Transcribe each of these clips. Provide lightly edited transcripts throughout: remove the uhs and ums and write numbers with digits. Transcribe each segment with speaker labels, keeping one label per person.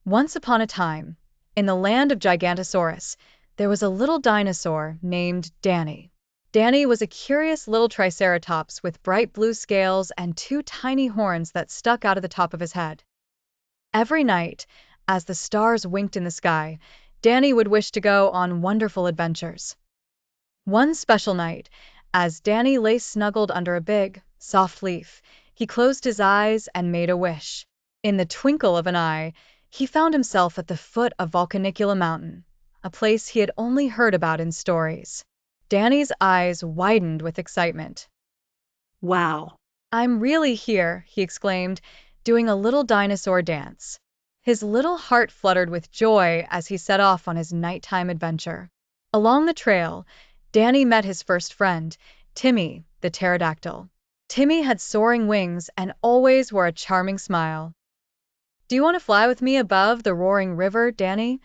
Speaker 1: Once upon a time, in the land of Gigantosaurus, there was a little dinosaur named Danny. Danny was a curious little triceratops with bright blue scales and two tiny horns that stuck out of the top of his head. Every night, as the stars winked in the sky, Danny would wish to go on wonderful adventures. One special night, as Danny lay snuggled under a big, soft leaf, he closed his eyes and made a wish. In the twinkle of an eye, he found himself at the foot of Volcanicula Mountain, a place he had only heard about in stories. Danny's eyes widened with excitement.
Speaker 2: Wow.
Speaker 1: "I'm really here," he exclaimed, doing a little dinosaur dance. His little heart fluttered with joy as he set off on his nighttime adventure. Along the trail, Danny met his first friend, Timmy, the pterodactyl. Timmy had soaring wings and always wore a charming smile. "Do you want to fly with me above the roaring river, Danny?"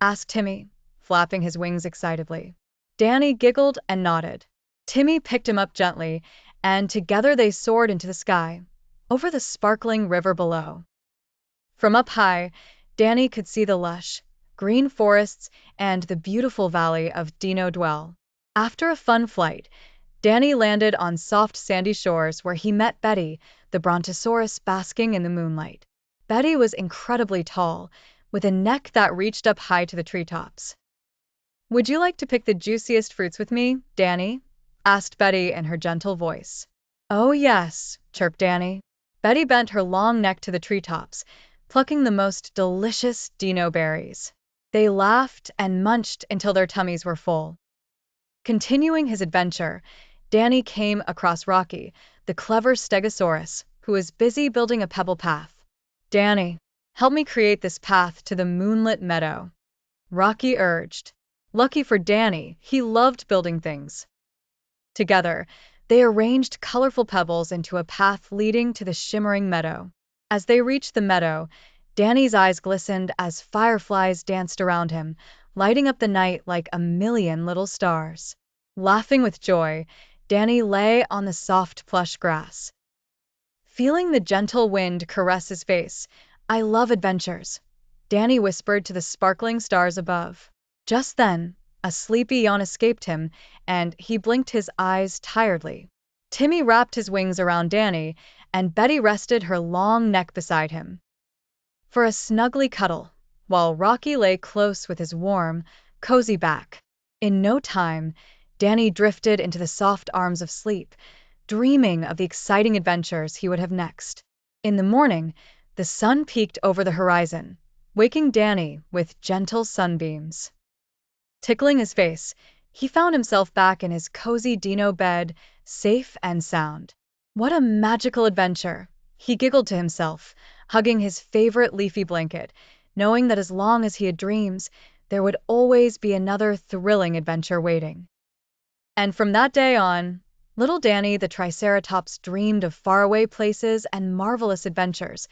Speaker 1: asked Timmy, flapping his wings excitedly. Danny giggled and nodded. Timmy picked him up gently, and together they soared into the sky, over the sparkling river below. From up high, Danny could see the lush, green forests and the beautiful valley of Dino Dwell. After a fun flight, Danny landed on soft sandy shores where he met Betty, the brontosaurus basking in the moonlight. Betty was incredibly tall, with a neck that reached up high to the treetops. "Would you like to pick the juiciest fruits with me, Danny?" asked Betty in her gentle voice. "Oh yes," chirped Danny. Betty bent her long neck to the treetops, plucking the most delicious dino berries. They laughed and munched until their tummies were full. Continuing his adventure, Danny came across Rocky, the clever stegosaurus, who was busy building a pebble path. "Danny, help me create this path to the moonlit meadow," Rocky urged. Lucky for Danny, he loved building things. Together, they arranged colorful pebbles into a path leading to the shimmering meadow. As they reached the meadow, Danny's eyes glistened as fireflies danced around him, lighting up the night like a million little stars. Laughing with joy, Danny lay on the soft plush grass. Feeling the gentle wind caress his face, "I love adventures," Danny whispered to the sparkling stars above. Just then, a sleepy yawn escaped him, and he blinked his eyes tiredly. Timmy wrapped his wings around Danny, and Betty rested her long neck beside him for a snuggly cuddle, while Rocky lay close with his warm, cozy back. In no time, Danny drifted into the soft arms of sleep, dreaming of the exciting adventures he would have next. In the morning, the sun peeked over the horizon, waking Danny with gentle sunbeams. Tickling his face, he found himself back in his cozy dino bed, safe and sound. What a magical adventure! He giggled to himself, hugging his favorite leafy blanket, knowing that as long as he had dreams, there would always be another thrilling adventure waiting. And from that day on, little Danny the Triceratops dreamed of faraway places and marvelous adventures,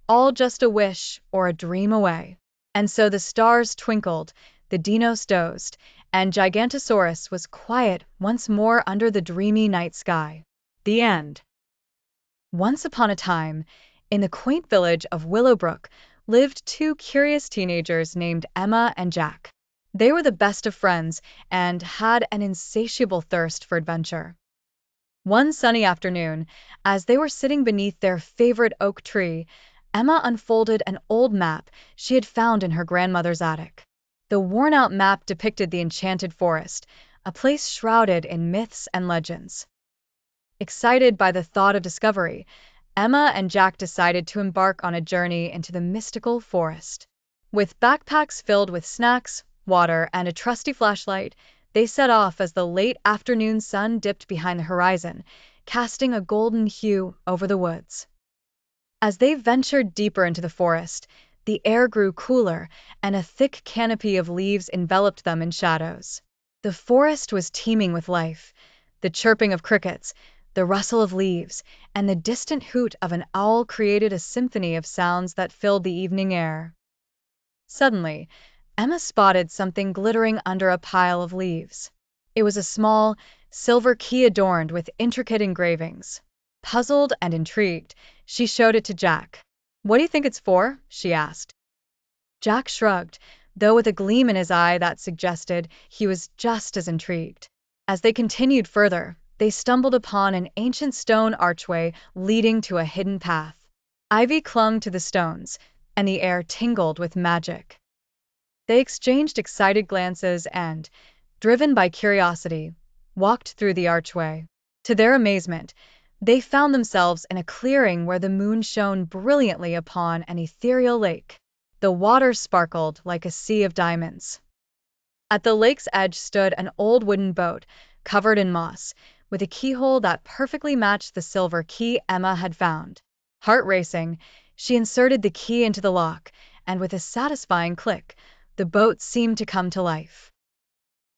Speaker 1: all just a wish or a dream away. And so the stars twinkled, the dinos dozed, and Gigantosaurus was quiet once more under the dreamy night sky. The end. Once upon a time, in the quaint village of Willowbrook, lived two curious teenagers named Emma and Jack. They were the best of friends and had an insatiable thirst for adventure. One sunny afternoon, as they were sitting beneath their favorite oak tree, Emma unfolded an old map she had found in her grandmother's attic. The worn-out map depicted the enchanted forest, a place shrouded in myths and legends. Excited by the thought of discovery, Emma and Jack decided to embark on a journey into the mystical forest. With backpacks filled with snacks, water, and a trusty flashlight, they set off as the late afternoon sun dipped behind the horizon, casting a golden hue over the woods. As they ventured deeper into the forest, the air grew cooler, and a thick canopy of leaves enveloped them in shadows. The forest was teeming with life. The chirping of crickets, the rustle of leaves, and the distant hoot of an owl created a symphony of sounds that filled the evening air. Suddenly, Emma spotted something glittering under a pile of leaves. It was a small, silver key adorned with intricate engravings. Puzzled and intrigued, she showed it to Jack. "What do you think it's for?" she asked. Jack shrugged, though with a gleam in his eye that suggested he was just as intrigued. As they continued further, they stumbled upon an ancient stone archway leading to a hidden path. Ivy clung to the stones, and the air tingled with magic. They exchanged excited glances and, driven by curiosity, walked through the archway. To their amazement, they found themselves in a clearing where the moon shone brilliantly upon an ethereal lake. The water sparkled like a sea of diamonds. At the lake's edge stood an old wooden boat, covered in moss, with a keyhole that perfectly matched the silver key Emma had found. Heart racing, she inserted the key into the lock, and with a satisfying click, the boat seemed to come to life.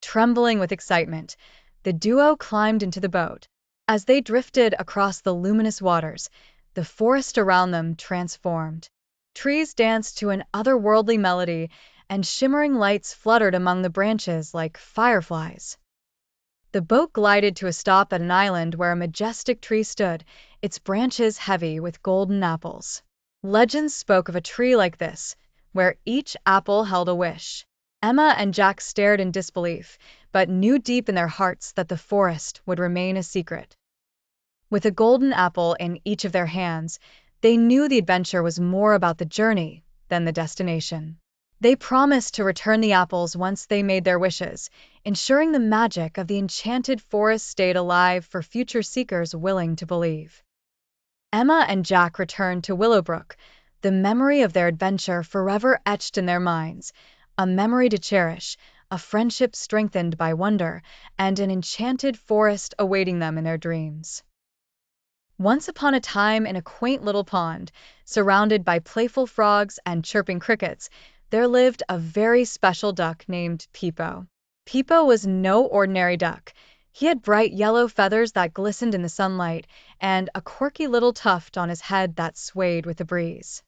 Speaker 1: Trembling with excitement, the duo climbed into the boat. As they drifted across the luminous waters, the forest around them transformed. Trees danced to an otherworldly melody, and shimmering lights fluttered among the branches like fireflies. The boat glided to a stop at an island where a majestic tree stood, its branches heavy with golden apples. Legends spoke of a tree like this, where each apple held a wish. Emma and Jack stared in disbelief, but knew deep in their hearts that the forest would remain a secret. With a golden apple in each of their hands, they knew the adventure was more about the journey than the destination. They promised to return the apples once they made their wishes, ensuring the magic of the enchanted forest stayed alive for future seekers willing to believe. Emma and Jack returned to Willowbrook, the memory of their adventure forever etched in their minds, a memory to cherish, a friendship strengthened by wonder, and an enchanted forest awaiting them in their dreams. Once upon a time, in a quaint little pond, surrounded by playful frogs and chirping crickets, there lived a very special duck named Peepo. Peepo was no ordinary duck. He had bright yellow feathers that glistened in the sunlight, and a quirky little tuft on his head that swayed with the breeze.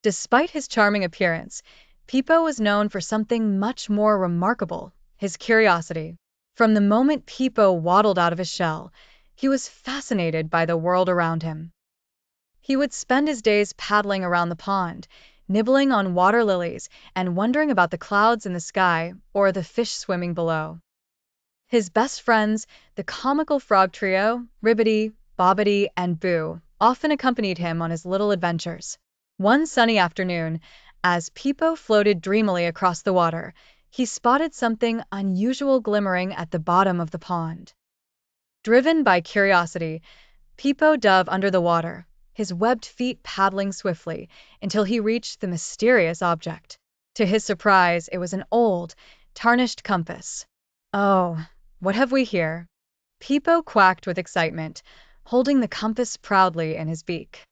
Speaker 1: Despite his charming appearance, Peepo was known for something much more remarkable: his curiosity. From the moment Peepo waddled out of his shell, he was fascinated by the world around him. He would spend his days paddling around the pond, nibbling on water lilies and wondering about the clouds in the sky or the fish swimming below. His best friends, the comical frog trio, Ribbity, Bobbity, and Boo, often accompanied him on his little adventures. One sunny afternoon, as Peepo floated dreamily across the water, he spotted something unusual glimmering at the bottom of the pond. Driven by curiosity, Peepo dove under the water, his webbed feet paddling swiftly until he reached the mysterious object. To his surprise, it was an old, tarnished compass. "Oh, what have we here?" Peepo quacked with excitement, holding the compass proudly in his beak.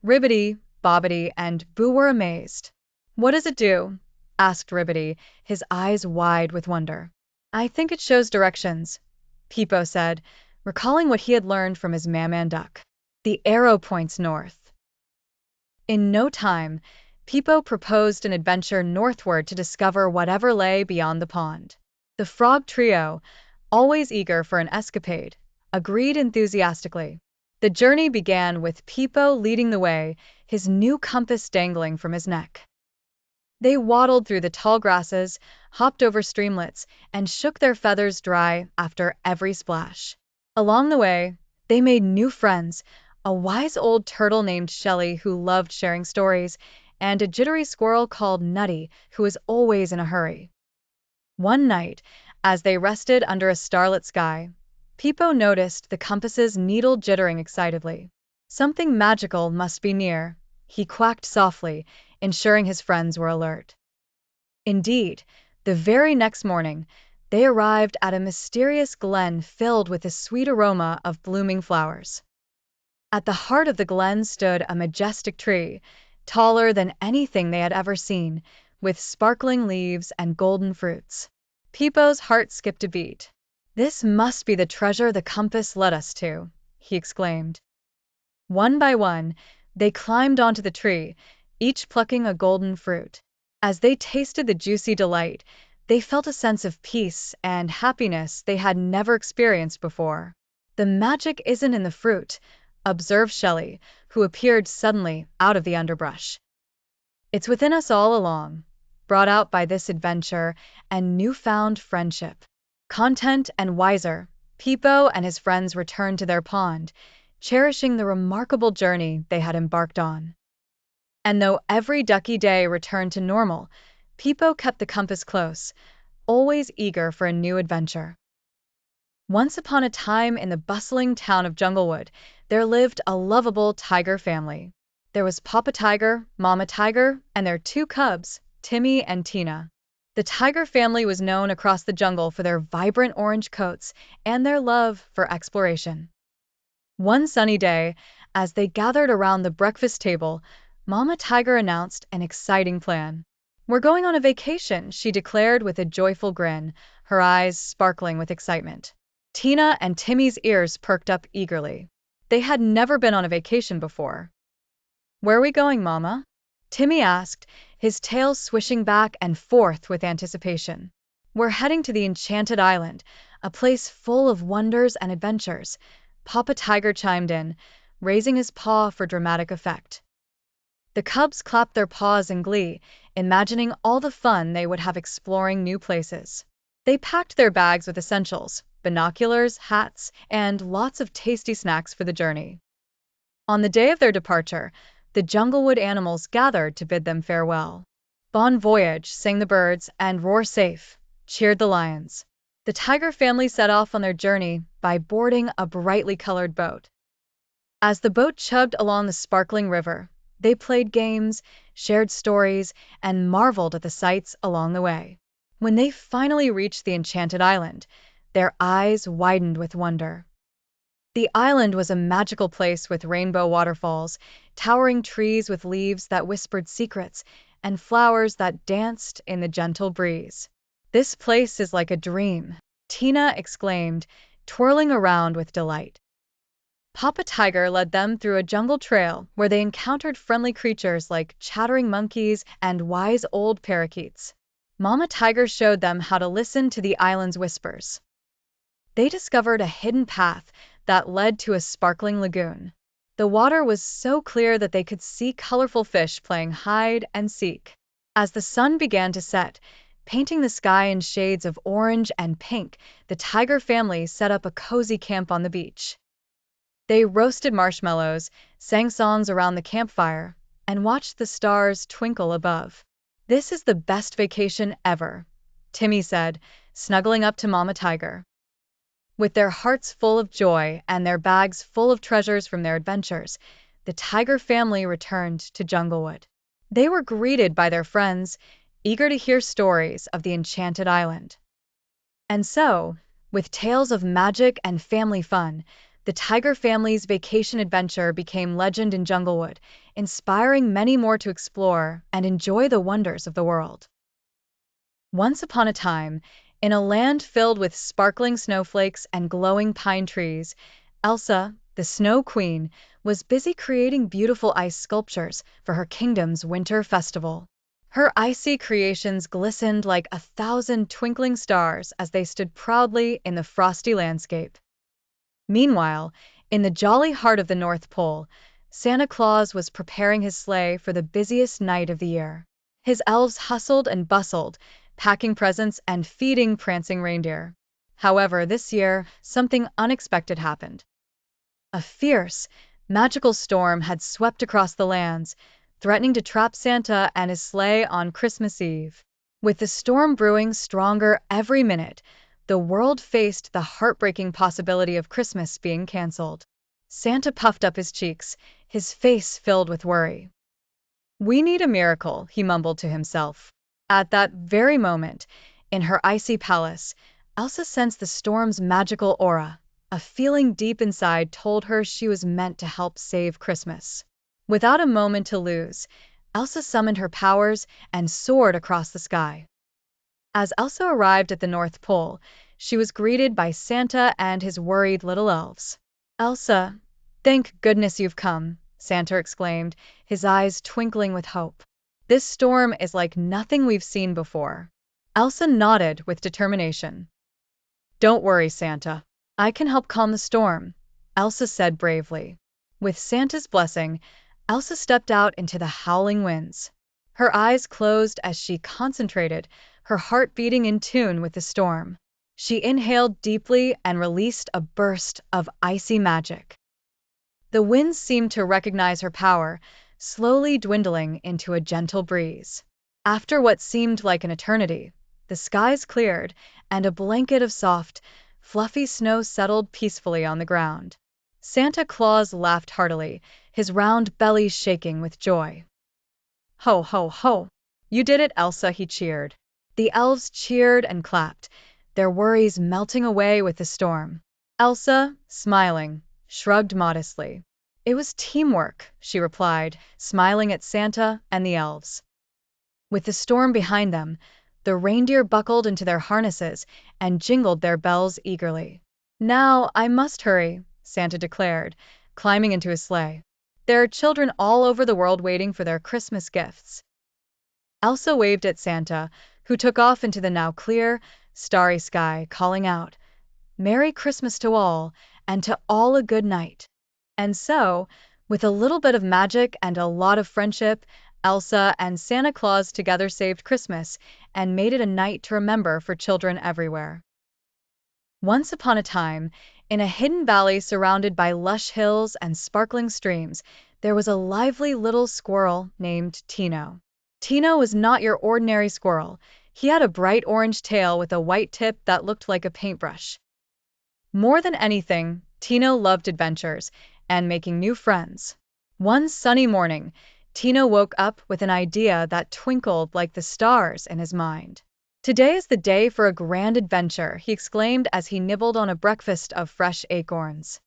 Speaker 1: Ribbity, Bobbity, and Boo were amazed. "What does it do?" asked Ribbity, his eyes wide with wonder. "I think it shows directions," Peepo said, recalling what he had learned from his Maman duck. "The arrow points north." In no time, Peepo proposed an adventure northward to discover whatever lay beyond the pond. The frog trio, always eager for an escapade, agreed enthusiastically. The journey began with Peepo leading the way, his new compass dangling from his neck. They waddled through the tall grasses, hopped over streamlets, and shook their feathers dry after every splash. Along the way, they made new friends: a wise old turtle named Shelley who loved sharing stories, and a jittery squirrel called Nutty who was always in a hurry. One night, as they rested under a starlit sky, Peepo noticed the compass's needle jittering excitedly. Something magical must be near, he quacked softly, ensuring his friends were alert. Indeed, the very next morning, they arrived at a mysterious glen filled with the sweet aroma of blooming flowers. At the heart of the glen stood a majestic tree, taller than anything they had ever seen, with sparkling leaves and golden fruits. Peepo's heart skipped a beat. "This must be the treasure the compass led us to," he exclaimed. One by one, they climbed onto the tree, each plucking a golden fruit. As they tasted the juicy delight, they felt a sense of peace and happiness they had never experienced before. "The magic isn't in the fruit," observed Shelley, who appeared suddenly out of the underbrush. It's within us all along, brought out by this adventure and newfound friendship. Content and wiser, Peepo and his friends returned to their pond, cherishing the remarkable journey they had embarked on. And though every ducky day returned to normal, Peepo kept the compass close, always eager for a new adventure. Once upon a time in the bustling town of Junglewood, there lived a lovable tiger family. There was Papa Tiger, Mama Tiger, and their two cubs, Timmy and Tina. The tiger family was known across the jungle for their vibrant orange coats and their love for exploration. One sunny day, as they gathered around the breakfast table, Mama Tiger announced an exciting plan. "We're going on a vacation," she declared with a joyful grin, her eyes sparkling with excitement. Tina and Timmy's ears perked up eagerly. They had never been on a vacation before. "Where are we going, Mama?" Timmy asked, his tail swishing back and forth with anticipation. "We're heading to the Enchanted Island, a place full of wonders and adventures," Papa Tiger chimed in, raising his paw for dramatic effect. The cubs clapped their paws in glee, imagining all the fun they would have exploring new places. They packed their bags with essentials, binoculars, hats, and lots of tasty snacks for the journey. On the day of their departure, the Junglewood animals gathered to bid them farewell. "Bon voyage," sang the birds, and "roar safe," cheered the lions. The tiger family set off on their journey by boarding a brightly colored boat. As the boat chugged along the sparkling river, they played games, shared stories, and marveled at the sights along the way. When they finally reached the Enchanted Island, their eyes widened with wonder. The island was a magical place with rainbow waterfalls, towering trees with leaves that whispered secrets, and flowers that danced in the gentle breeze. "This place is like a dream," Tina exclaimed, twirling around with delight. Papa Tiger led them through a jungle trail where they encountered friendly creatures like chattering monkeys and wise old parakeets. Mama Tiger showed them how to listen to the island's whispers. They discovered a hidden path that led to a sparkling lagoon. The water was so clear that they could see colorful fish playing hide and seek. As the sun began to set, painting the sky in shades of orange and pink, the tiger family set up a cozy camp on the beach. They roasted marshmallows, sang songs around the campfire, and watched the stars twinkle above. "This is the best vacation ever," Timmy said, snuggling up to Mama Tiger. With their hearts full of joy and their bags full of treasures from their adventures, the tiger family returned to Junglewood. They were greeted by their friends, eager to hear stories of the Enchanted Island. And so, with tales of magic and family fun, the tiger family's vacation adventure became legend in Junglewood, inspiring many more to explore and enjoy the wonders of the world. Once upon a time, in a land filled with sparkling snowflakes and glowing pine trees, Elsa, the Snow Queen, was busy creating beautiful ice sculptures for her kingdom's winter festival. Her icy creations glistened like 1,000 twinkling stars as they stood proudly in the frosty landscape. Meanwhile, in the jolly heart of the North Pole, Santa Claus was preparing his sleigh for the busiest night of the year. His elves hustled and bustled, packing presents and feeding prancing reindeer. However, this year, something unexpected happened. A fierce, magical storm had swept across the lands, threatening to trap Santa and his sleigh on Christmas Eve. With the storm brewing stronger every minute, the world faced the heartbreaking possibility of Christmas being canceled. Santa puffed up his cheeks, his face filled with worry. "We need a miracle," he mumbled to himself. At that very moment, in her icy palace, Elsa sensed the storm's magical aura. A feeling deep inside told her she was meant to help save Christmas. Without a moment to lose, Elsa summoned her powers and soared across the sky. As Elsa arrived at the North Pole, she was greeted by Santa and his worried little elves. "Elsa, thank goodness you've come," Santa exclaimed, his eyes twinkling with hope. "This storm is like nothing we've seen before." Elsa nodded with determination. "Don't worry, Santa. I can help calm the storm," Elsa said bravely. With Santa's blessing, Elsa stepped out into the howling winds. Her eyes closed as she concentrated, her heart beating in tune with the storm. She inhaled deeply and released a burst of icy magic. The winds seemed to recognize her power, slowly dwindling into a gentle breeze. After what seemed like an eternity, the skies cleared, and a blanket of soft, fluffy snow settled peacefully on the ground. Santa Claus laughed heartily, his round belly shaking with joy. Ho, ho, ho! You did it, Elsa, he cheered. The elves cheered and clapped, their worries melting away with the storm. Elsa, smiling, shrugged modestly. It was teamwork, she replied, smiling at Santa and the elves. With the storm behind them, the reindeer buckled into their harnesses and jingled their bells eagerly. Now I must hurry, Santa declared, climbing into his sleigh. There are children all over the world waiting for their Christmas gifts. Elsa waved at Santa, who took off into the now clear, starry sky, calling out, "Merry Christmas to all, and to all a good night." And so, with a little bit of magic and a lot of friendship, Elsa and Santa Claus together saved Christmas and made it a night to remember for children everywhere. Once upon a time, in a hidden valley surrounded by lush hills and sparkling streams, there was a lively little squirrel named Tino. Tino was not your ordinary squirrel. He had a bright orange tail with a white tip that looked like a paintbrush. More than anything, Tino loved adventures and making new friends. One sunny morning, Tino woke up with an idea that twinkled like the stars in his mind. Today is the day for a grand adventure, he exclaimed as he nibbled on a breakfast of fresh acorns.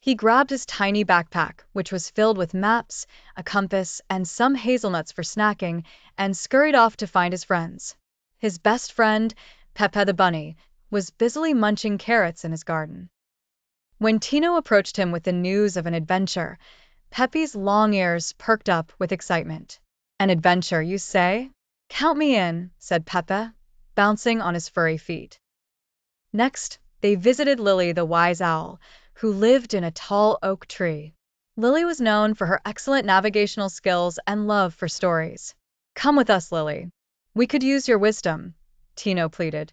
Speaker 1: He grabbed his tiny backpack, which was filled with maps, a compass, and some hazelnuts for snacking, and scurried off to find his friends. His best friend, Pepe the bunny, was busily munching carrots in his garden. When Tino approached him with the news of an adventure, Pepe's long ears perked up with excitement. An adventure, you say? Count me in, said Pepe, bouncing on his furry feet. Next, they visited Lily the wise owl, who lived in a tall oak tree. Lily was known for her excellent navigational skills and love for stories. Come with us, Lily. We could use your wisdom, Tino pleaded.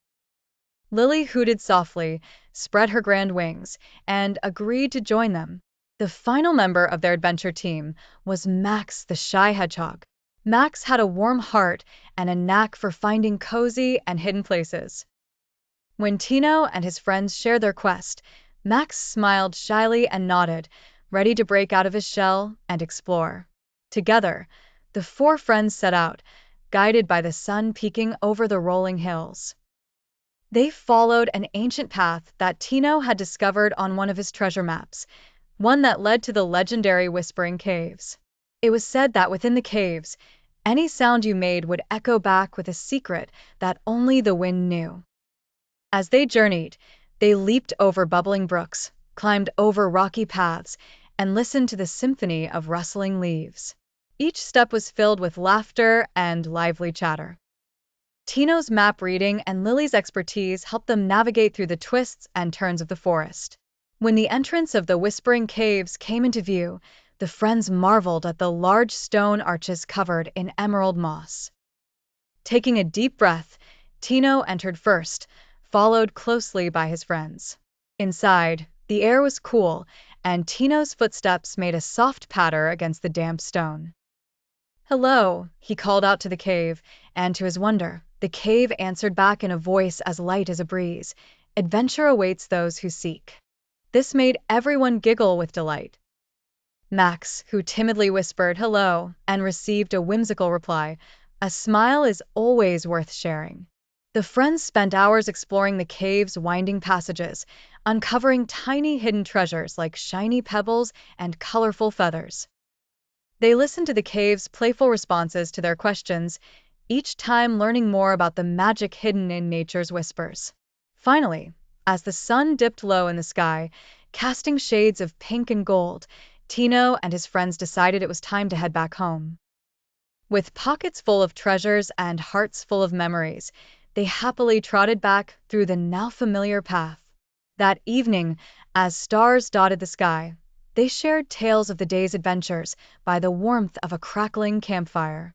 Speaker 1: Lily hooted softly, spread her grand wings, and agreed to join them. The final member of their adventure team was Max the shy hedgehog. Max had a warm heart and a knack for finding cozy and hidden places. When Tino and his friends shared their quest, Max smiled shyly and nodded, ready to break out of his shell and explore. Together, the four friends set out, guided by the sun peeking over the rolling hills. They followed an ancient path that Tino had discovered on one of his treasure maps, one that led to the legendary Whispering Caves. It was said that within the caves, any sound you made would echo back with a secret that only the wind knew. As they journeyed, they leaped over bubbling brooks, climbed over rocky paths, and listened to the symphony of rustling leaves. Each step was filled with laughter and lively chatter. Tino's map reading and Lily's expertise helped them navigate through the twists and turns of the forest. When the entrance of the Whispering Caves came into view, the friends marveled at the large stone arches covered in emerald moss. Taking a deep breath, Tino entered first, followed closely by his friends. Inside, the air was cool, and Tino's footsteps made a soft patter against the damp stone. "Hello," he called out to the cave, and to his wonder, the cave answered back in a voice as light as a breeze. "Adventure awaits those who seek." This made everyone giggle with delight. Max, who timidly whispered hello and received a whimsical reply, "A smile is always worth sharing." The friends spent hours exploring the cave's winding passages, uncovering tiny hidden treasures like shiny pebbles and colorful feathers. They listened to the cave's playful responses to their questions, each time learning more about the magic hidden in nature's whispers. Finally, as the sun dipped low in the sky, casting shades of pink and gold, Tino and his friends decided it was time to head back home. With pockets full of treasures and hearts full of memories, they happily trotted back through the now familiar path. That evening, as stars dotted the sky, they shared tales of the day's adventures by the warmth of a crackling campfire.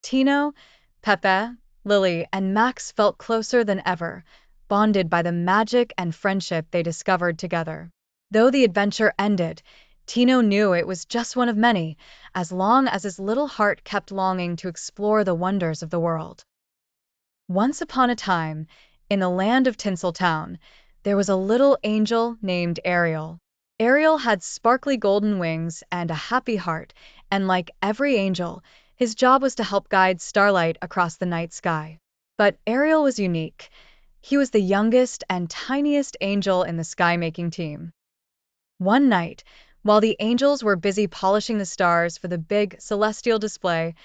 Speaker 1: Tino, Pepe, Lily, and Max felt closer than ever, bonded by the magic and friendship they discovered together. Though the adventure ended, Tino knew it was just one of many, as long as his little heart kept longing to explore the wonders of the world. Once upon a time, in the land of Tinseltown, there was a little angel named Ariel. Ariel had sparkly golden wings and a happy heart, and like every angel, his job was to help guide starlight across the night sky. But Ariel was unique. He was the youngest and tiniest angel in the sky-making team. One night, while the angels were busy polishing the stars for the big celestial display,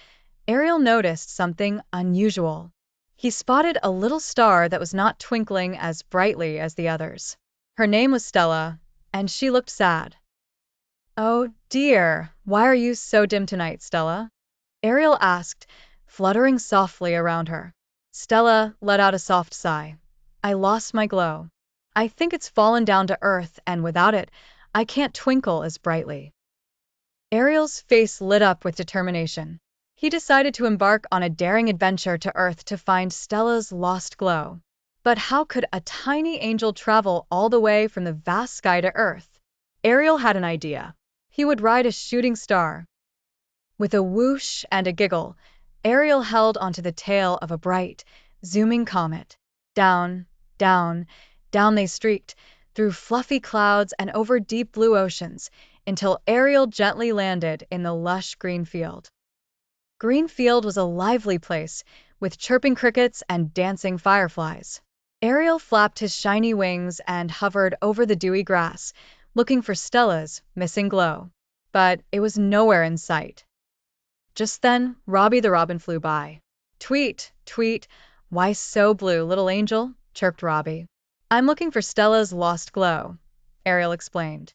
Speaker 1: Ariel noticed something unusual. He spotted a little star that was not twinkling as brightly as the others. Her name was Stella, and she looked sad. "Oh, dear, why are you so dim tonight, Stella?" Ariel asked, fluttering softly around her. Stella let out a soft sigh. "I lost my glow. I think it's fallen down to earth, and without it, I can't twinkle as brightly." Ariel's face lit up with determination. He decided to embark on a daring adventure to Earth to find Stella's lost glow. But how could a tiny angel travel all the way from the vast sky to Earth? Ariel had an idea. He would ride a shooting star. With a whoosh and a giggle, Ariel held onto the tail of a bright, zooming comet. Down, down, down they streaked, through fluffy clouds and over deep blue oceans, until Ariel gently landed in the lush green field. Greenfield was a lively place, with chirping crickets and dancing fireflies. Ariel flapped his shiny wings and hovered over the dewy grass, looking for Stella's missing glow. But it was nowhere in sight. Just then, Robbie the robin flew by. "Tweet, tweet, why so blue, little angel?" chirped Robbie. "I'm looking for Stella's lost glow," Ariel explained.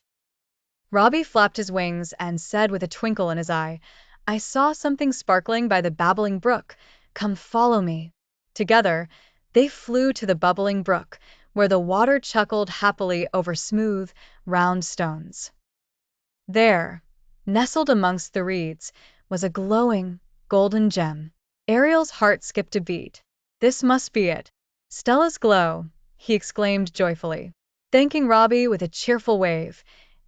Speaker 1: Robbie flapped his wings and said with a twinkle in his eye, "I saw something sparkling by the babbling brook. Come follow me." Together, they flew to the bubbling brook, where the water chuckled happily over smooth, round stones. There, nestled amongst the reeds, was a glowing, golden gem. Ariel's heart skipped a beat. This must be it. Stella's glow, he exclaimed joyfully. Thanking Robbie with a cheerful wave,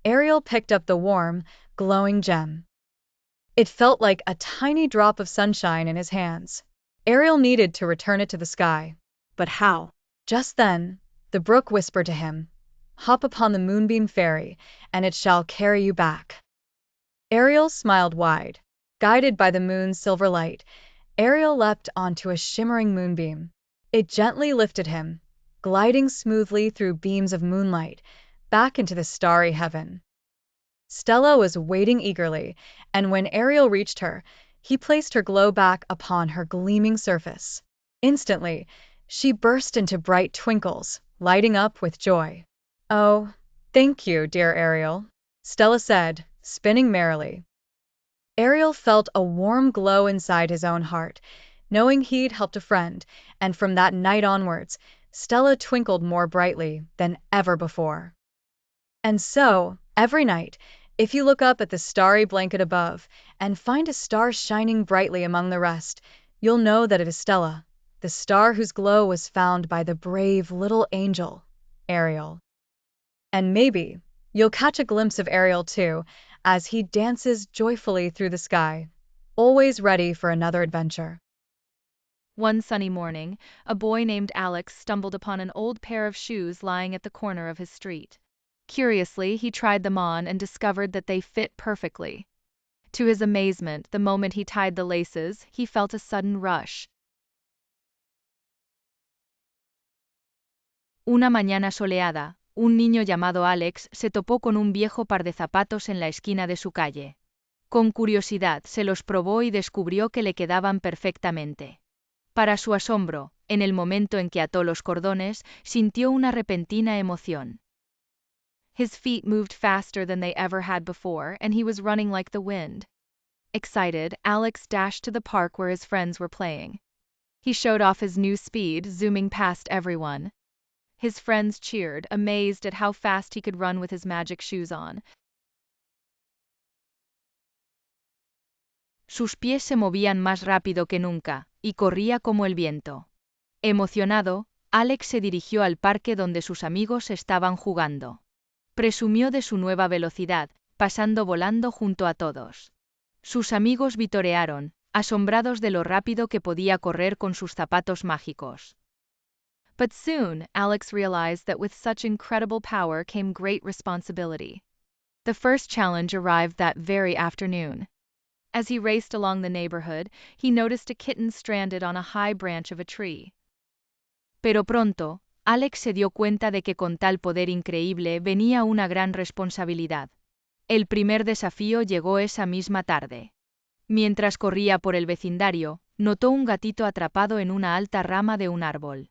Speaker 1: Ariel picked up the warm, glowing gem. It felt like a tiny drop of sunshine in his hands. Ariel needed to return it to the sky.
Speaker 2: But how?
Speaker 1: Just then, the brook whispered to him, "Hop upon the moonbeam ferry, and it shall carry you back." Ariel smiled wide. Guided by the moon's silver light, Ariel leapt onto a shimmering moonbeam. It gently lifted him, gliding smoothly through beams of moonlight, back into the starry heaven. Stella was waiting eagerly, and when Ariel reached her, he placed her glow back upon her gleaming surface. Instantly, she burst into bright twinkles, lighting up with joy. "Oh, thank you, dear Ariel," Stella said, spinning merrily. Ariel felt a warm glow inside his own heart, knowing he'd helped a friend, and from that night onwards, Stella twinkled more brightly than ever before. And so, every night, if you look up at the starry blanket above and find a star shining brightly among the rest, you'll know that it is Stella, the star whose glow was found by the brave little angel, Ariel. And maybe you'll catch a glimpse of Ariel too, as he dances joyfully through the sky, always ready for another adventure.
Speaker 3: One sunny morning, a boy named Alex stumbled upon an old pair of shoes lying at the corner of his street. Curiously, he tried them on and discovered that they fit perfectly. To his amazement, the moment he tied the laces, he felt a sudden rush. Una mañana soleada, un niño llamado Alex se topó con un viejo par de zapatos en la esquina de su calle. Con curiosidad se los probó y descubrió que le quedaban perfectamente. Para su asombro, en el momento en que ató los cordones, sintió una repentina emoción. His feet moved faster than they ever had before, and he was running like the wind. Excited, Alex dashed to the park where his friends were playing. He showed off his new speed, zooming past everyone. His friends cheered, amazed at how fast he could run with his magic shoes on. Sus pies se movían más rápido que nunca, y corría como el viento. Emocionado, Alex se dirigió al parque donde sus amigos estaban jugando. Presumió de su nueva velocidad, pasando volando junto a todos. Sus amigos vitorearon, asombrados de lo rápido que podía correr con sus zapatos mágicos. But soon, Alex realized that with such incredible power came great responsibility. The first challenge arrived that very afternoon. As he raced along the neighborhood, he noticed a kitten stranded on a high branch of a tree. Pero pronto, Alex se dio cuenta de que con tal poder increíble venía una gran responsabilidad. El primer desafío llegó esa misma tarde. Mientras corría por el vecindario, notó un gatito atrapado en una alta rama de un árbol.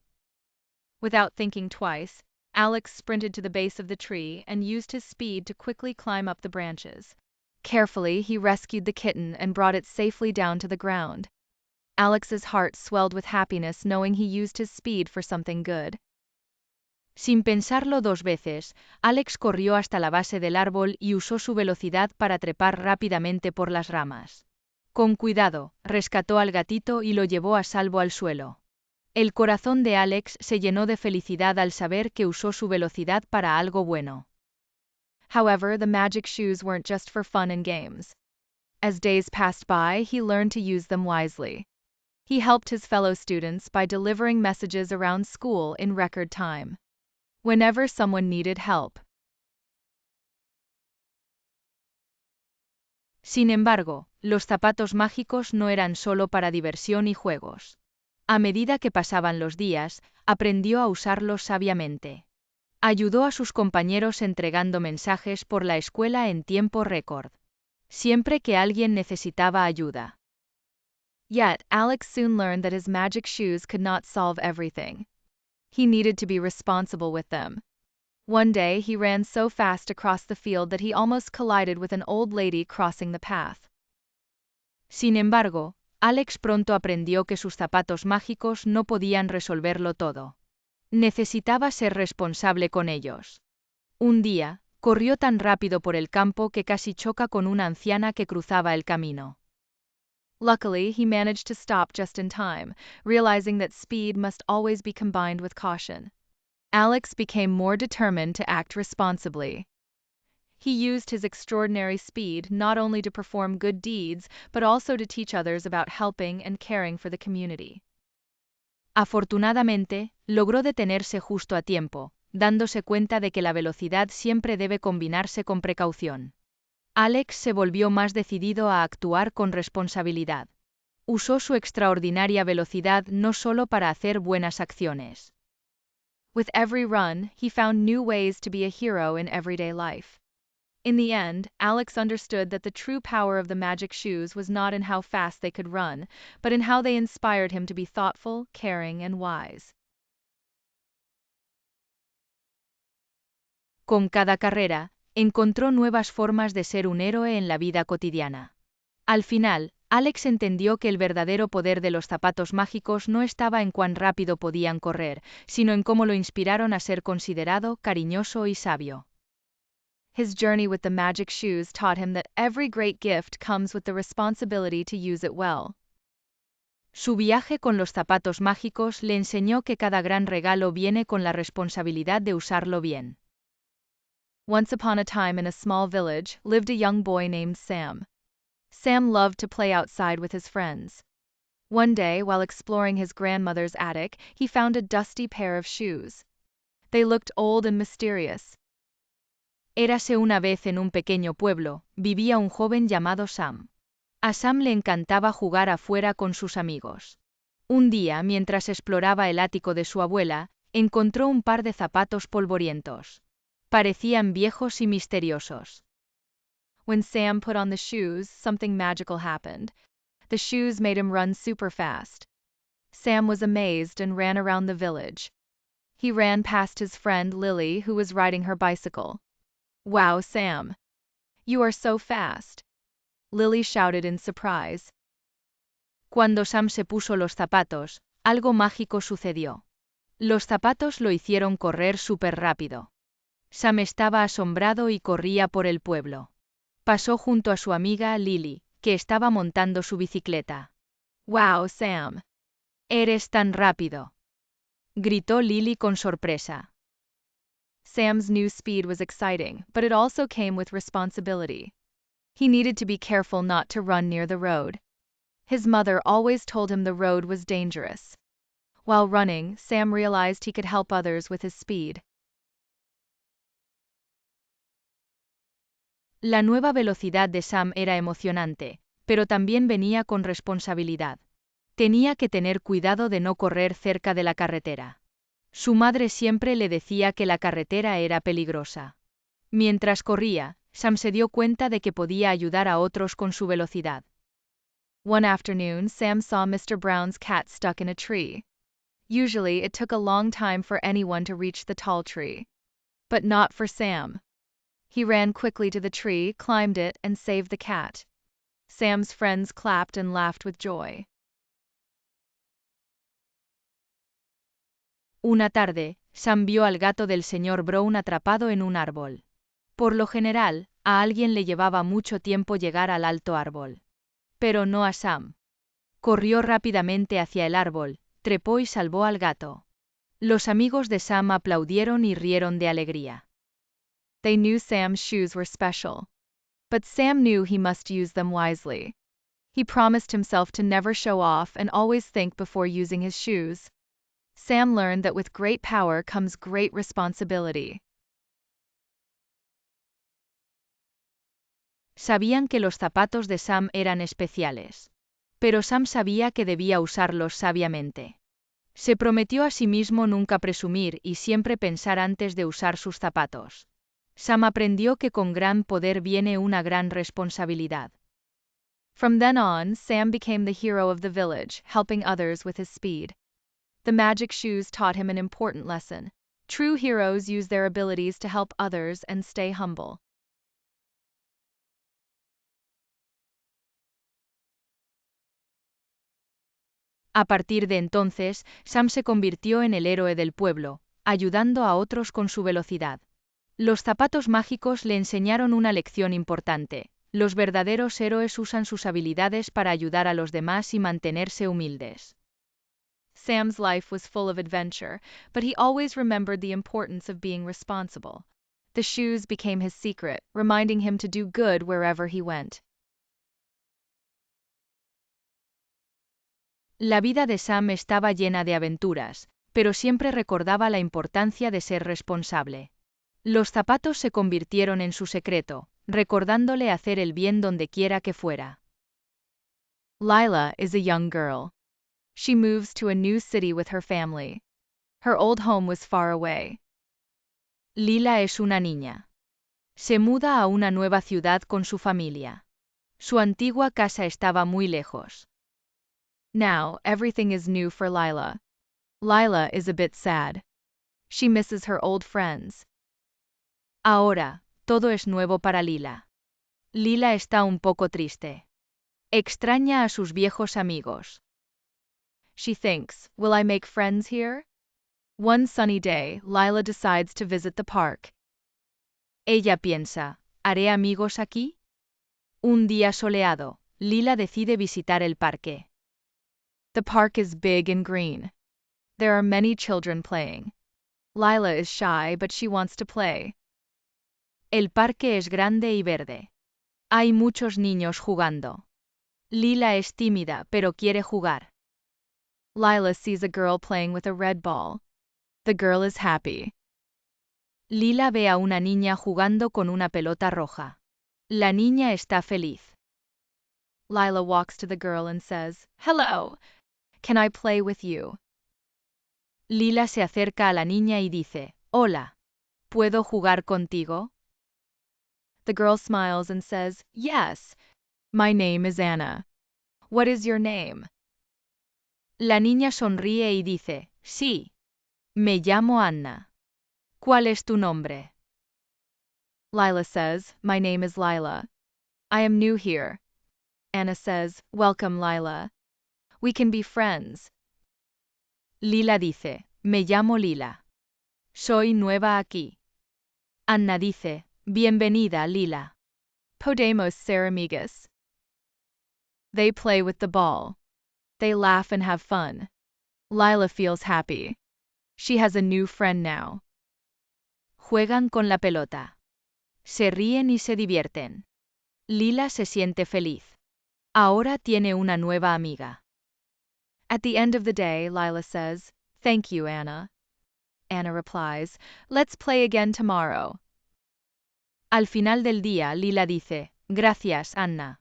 Speaker 3: Without thinking twice, Alex sprinted to the base of the tree and used his speed to quickly climb up the branches. Carefully, he rescued the kitten and brought it safely down to the ground. Alex's heart swelled with happiness knowing he used his speed for something good. Sin pensarlo dos veces, Alex corrió hasta la base del árbol y usó su velocidad para trepar rápidamente por las ramas. Con cuidado, rescató al gatito y lo llevó a salvo al suelo. El corazón de Alex se llenó de felicidad al saber que usó su velocidad para algo bueno. However, the magic shoes weren't just for fun and games. As days passed by, he learned to use them wisely. He helped his fellow students by delivering messages around school in record time. Whenever someone needed help. Sin embargo, los zapatos mágicos no eran solo para diversión y juegos. A medida que pasaban los días, aprendió a usarlos sabiamente. Ayudó a sus compañeros entregando mensajes por la escuela en tiempo récord. Siempre que alguien necesitaba ayuda. Yet, Alex soon learned that his magic shoes could not solve everything. He needed to be responsible with them. One day, he ran so fast across the field that he almost collided with an old lady crossing the path. Sin embargo, Alex pronto aprendió que sus zapatos mágicos no podían resolverlo todo. Necesitaba ser responsable con ellos. Un día, corrió tan rápido por el campo que casi choca con una anciana que cruzaba el camino. Luckily, he managed to stop just in time, realizing that speed must always be combined with caution. Alex became more determined to act responsibly. He used his extraordinary speed not only to perform good deeds, but also to teach others about helping and caring for the community. Afortunadamente, logró detenerse justo a tiempo, dándose cuenta de que la velocidad siempre debe combinarse con precaución. Alex se volvió más decidido a actuar con responsabilidad. Usó su extraordinaria velocidad no solo para hacer buenas acciones. With every run, he found new ways to be a hero in everyday life. In the end, Alex understood that the true power of the magic shoes was not in how fast they could run, but in how they inspired him to be thoughtful, caring, and wise. Con cada carrera, encontró nuevas formas de ser un héroe en la vida cotidiana. Al final, Alex entendió que el verdadero poder de los zapatos mágicos no estaba en cuán rápido podían correr, sino en cómo lo inspiraron a ser considerado, cariñoso y sabio. His journey with the magic shoes taught him that every great gift comes with the responsibility to use it well. Su viaje con los zapatos mágicos le enseñó que cada gran regalo viene con la responsabilidad de usarlo bien. Once upon a time in a small village lived a young boy named Sam. Sam loved to play outside with his friends. One day, while exploring his grandmother's attic, he found a dusty pair of shoes. They looked old and mysterious. Érase una vez en un pequeño pueblo, vivía un joven llamado Sam. A Sam le encantaba jugar afuera con sus amigos. Un día, mientras exploraba el ático de su abuela, encontró un par de zapatos polvorientos. Parecían viejos y misteriosos. When Sam put on the shoes, something magical happened. The shoes made him run super fast. Sam was amazed and ran around the village. He ran past his friend Lily, who was riding her bicycle. "Wow, Sam! You are so fast!" Lily shouted in surprise. Cuando Sam se puso los zapatos, algo mágico sucedió. Los zapatos lo hicieron correr súper rápido. Sam estaba asombrado y corría por el pueblo. Pasó junto a su amiga Lily, que estaba montando su bicicleta. ¡Wow, Sam! ¡Eres tan rápido!, gritó Lily con sorpresa.
Speaker 4: Sam's new speed was exciting, but it also came with responsibility. He needed to be careful not to run near the road. His mother always told him the road was dangerous. While running, Sam realized he could help others with his speed.
Speaker 3: La nueva velocidad de Sam era emocionante, pero también venía con responsabilidad. Tenía que tener cuidado de no correr cerca de la carretera. Su madre siempre le decía que la carretera era peligrosa. Mientras corría, Sam se dio cuenta de que podía ayudar a otros con su velocidad.
Speaker 4: One afternoon, Sam saw Mr. Brown's cat stuck in a tree. Usually, it took a long time for anyone to reach the tall tree. But not for Sam. He ran quickly to the tree, climbed it, and saved the cat. Sam's friends clapped and laughed with joy.
Speaker 3: Una tarde, Sam vio al gato del señor Brown atrapado en un árbol. Por lo general, a alguien le llevaba mucho tiempo llegar al alto árbol. Pero no a Sam. Corrió rápidamente hacia el árbol, trepó y salvó al gato. Los amigos de Sam aplaudieron y rieron de alegría.
Speaker 4: They knew Sam's shoes were special. But Sam knew he must use them wisely. He promised himself to never show off and always think before using his shoes. Sam learned that with great power comes great responsibility.
Speaker 3: Sabían que los zapatos de Sam eran especiales. Pero Sam sabía que debía usarlos sabiamente. Se prometió a sí mismo nunca presumir y siempre pensar antes de usar sus zapatos. Sam aprendió que con gran poder viene una gran responsabilidad.
Speaker 4: From then on, Sam became the hero of the village, helping others with his speed. The magic shoes taught him an important lesson. True heroes use their abilities to help others and stay humble.
Speaker 3: A partir de entonces, Sam se convirtió en el héroe del pueblo, ayudando a otros con su velocidad. Los zapatos mágicos le enseñaron una lección importante. Los verdaderos héroes usan sus habilidades para ayudar a los demás y mantenerse humildes.
Speaker 4: Sam's life was full of adventure, but he always remembered the importance of being responsible. The shoes became his secret, reminding him to do good wherever he went.
Speaker 3: La vida de Sam estaba llena de aventuras, pero siempre recordaba la importancia de ser responsable. Los zapatos se convirtieron en su secreto, recordándole hacer el bien donde quiera que fuera.
Speaker 4: Lila is a young girl. She moves to a new city with her family. Her old home was far away.
Speaker 3: Lila es una niña. Se muda a una nueva ciudad con su familia. Su antigua casa estaba muy lejos.
Speaker 4: Now, everything is new for Lila. Lila is a bit sad. She misses her old friends.
Speaker 3: Ahora, todo es nuevo para Lila. Lila está un poco triste. Extraña a sus viejos amigos.
Speaker 4: She thinks, will I make friends here? One sunny day, Lila decides to visit the park.
Speaker 3: Ella piensa, ¿haré amigos aquí? Un día soleado, Lila decide visitar el parque.
Speaker 4: The park is big and green. There are many children playing. Lila is shy, but she wants to play.
Speaker 3: El parque es grande y verde. Hay muchos niños jugando. Lila es tímida, pero quiere jugar.
Speaker 4: Lila sees a girl playing with a red ball. The girl is happy.
Speaker 3: Lila ve a una niña jugando con una pelota roja. La niña está feliz.
Speaker 4: Lila walks to the girl and says, "Hello! Can I play with you?"
Speaker 3: Lila se acerca a la niña y dice, "Hola. ¿Puedo jugar contigo?"
Speaker 4: The girl smiles and says, "Yes. My name is Anna. What is your name?"
Speaker 3: La niña sonríe y dice, "Sí. Me llamo Anna. ¿Cuál es tu nombre?"
Speaker 4: Lila says, "My name is Lila. I am new here." Anna says, "Welcome, Lila. We can be friends."
Speaker 3: Lila dice, "Me llamo Lila. Soy nueva aquí." Anna dice, "Bienvenida, Lila.
Speaker 4: Podemos ser amigas."
Speaker 3: They play with the ball. They laugh and have fun. Lila feels happy. She has a new friend now. Juegan con la pelota. Se ríen y se divierten. Lila se siente feliz. Ahora tiene una nueva amiga.
Speaker 4: At the end of the day, Lila says, "Thank you, Anna." Anna replies, "Let's play again tomorrow."
Speaker 3: Al final del día, Lila dice, "Gracias, Anna."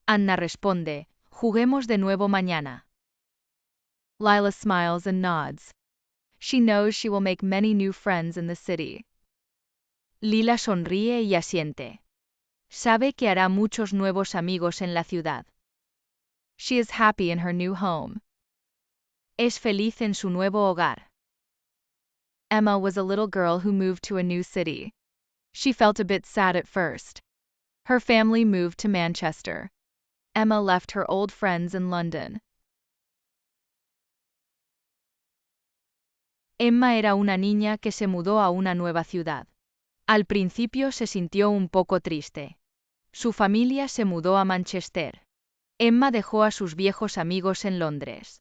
Speaker 3: Anna responde, "Juguemos de nuevo mañana."
Speaker 4: Lila smiles and nods. She knows she will make many new friends in the city.
Speaker 3: Lila sonríe y asiente. Sabe que hará muchos nuevos amigos en la ciudad.
Speaker 4: She is happy in her new home.
Speaker 3: Es feliz en su nuevo hogar.
Speaker 4: Emma was a little girl who moved to a new city. She felt a bit sad at first. Her family moved to Manchester. Emma left her old friends in London.
Speaker 3: Emma era una niña que se mudó a una nueva ciudad. Al principio se sintió un poco triste. Su familia se mudó a Manchester. Emma dejó a sus viejos amigos en Londres.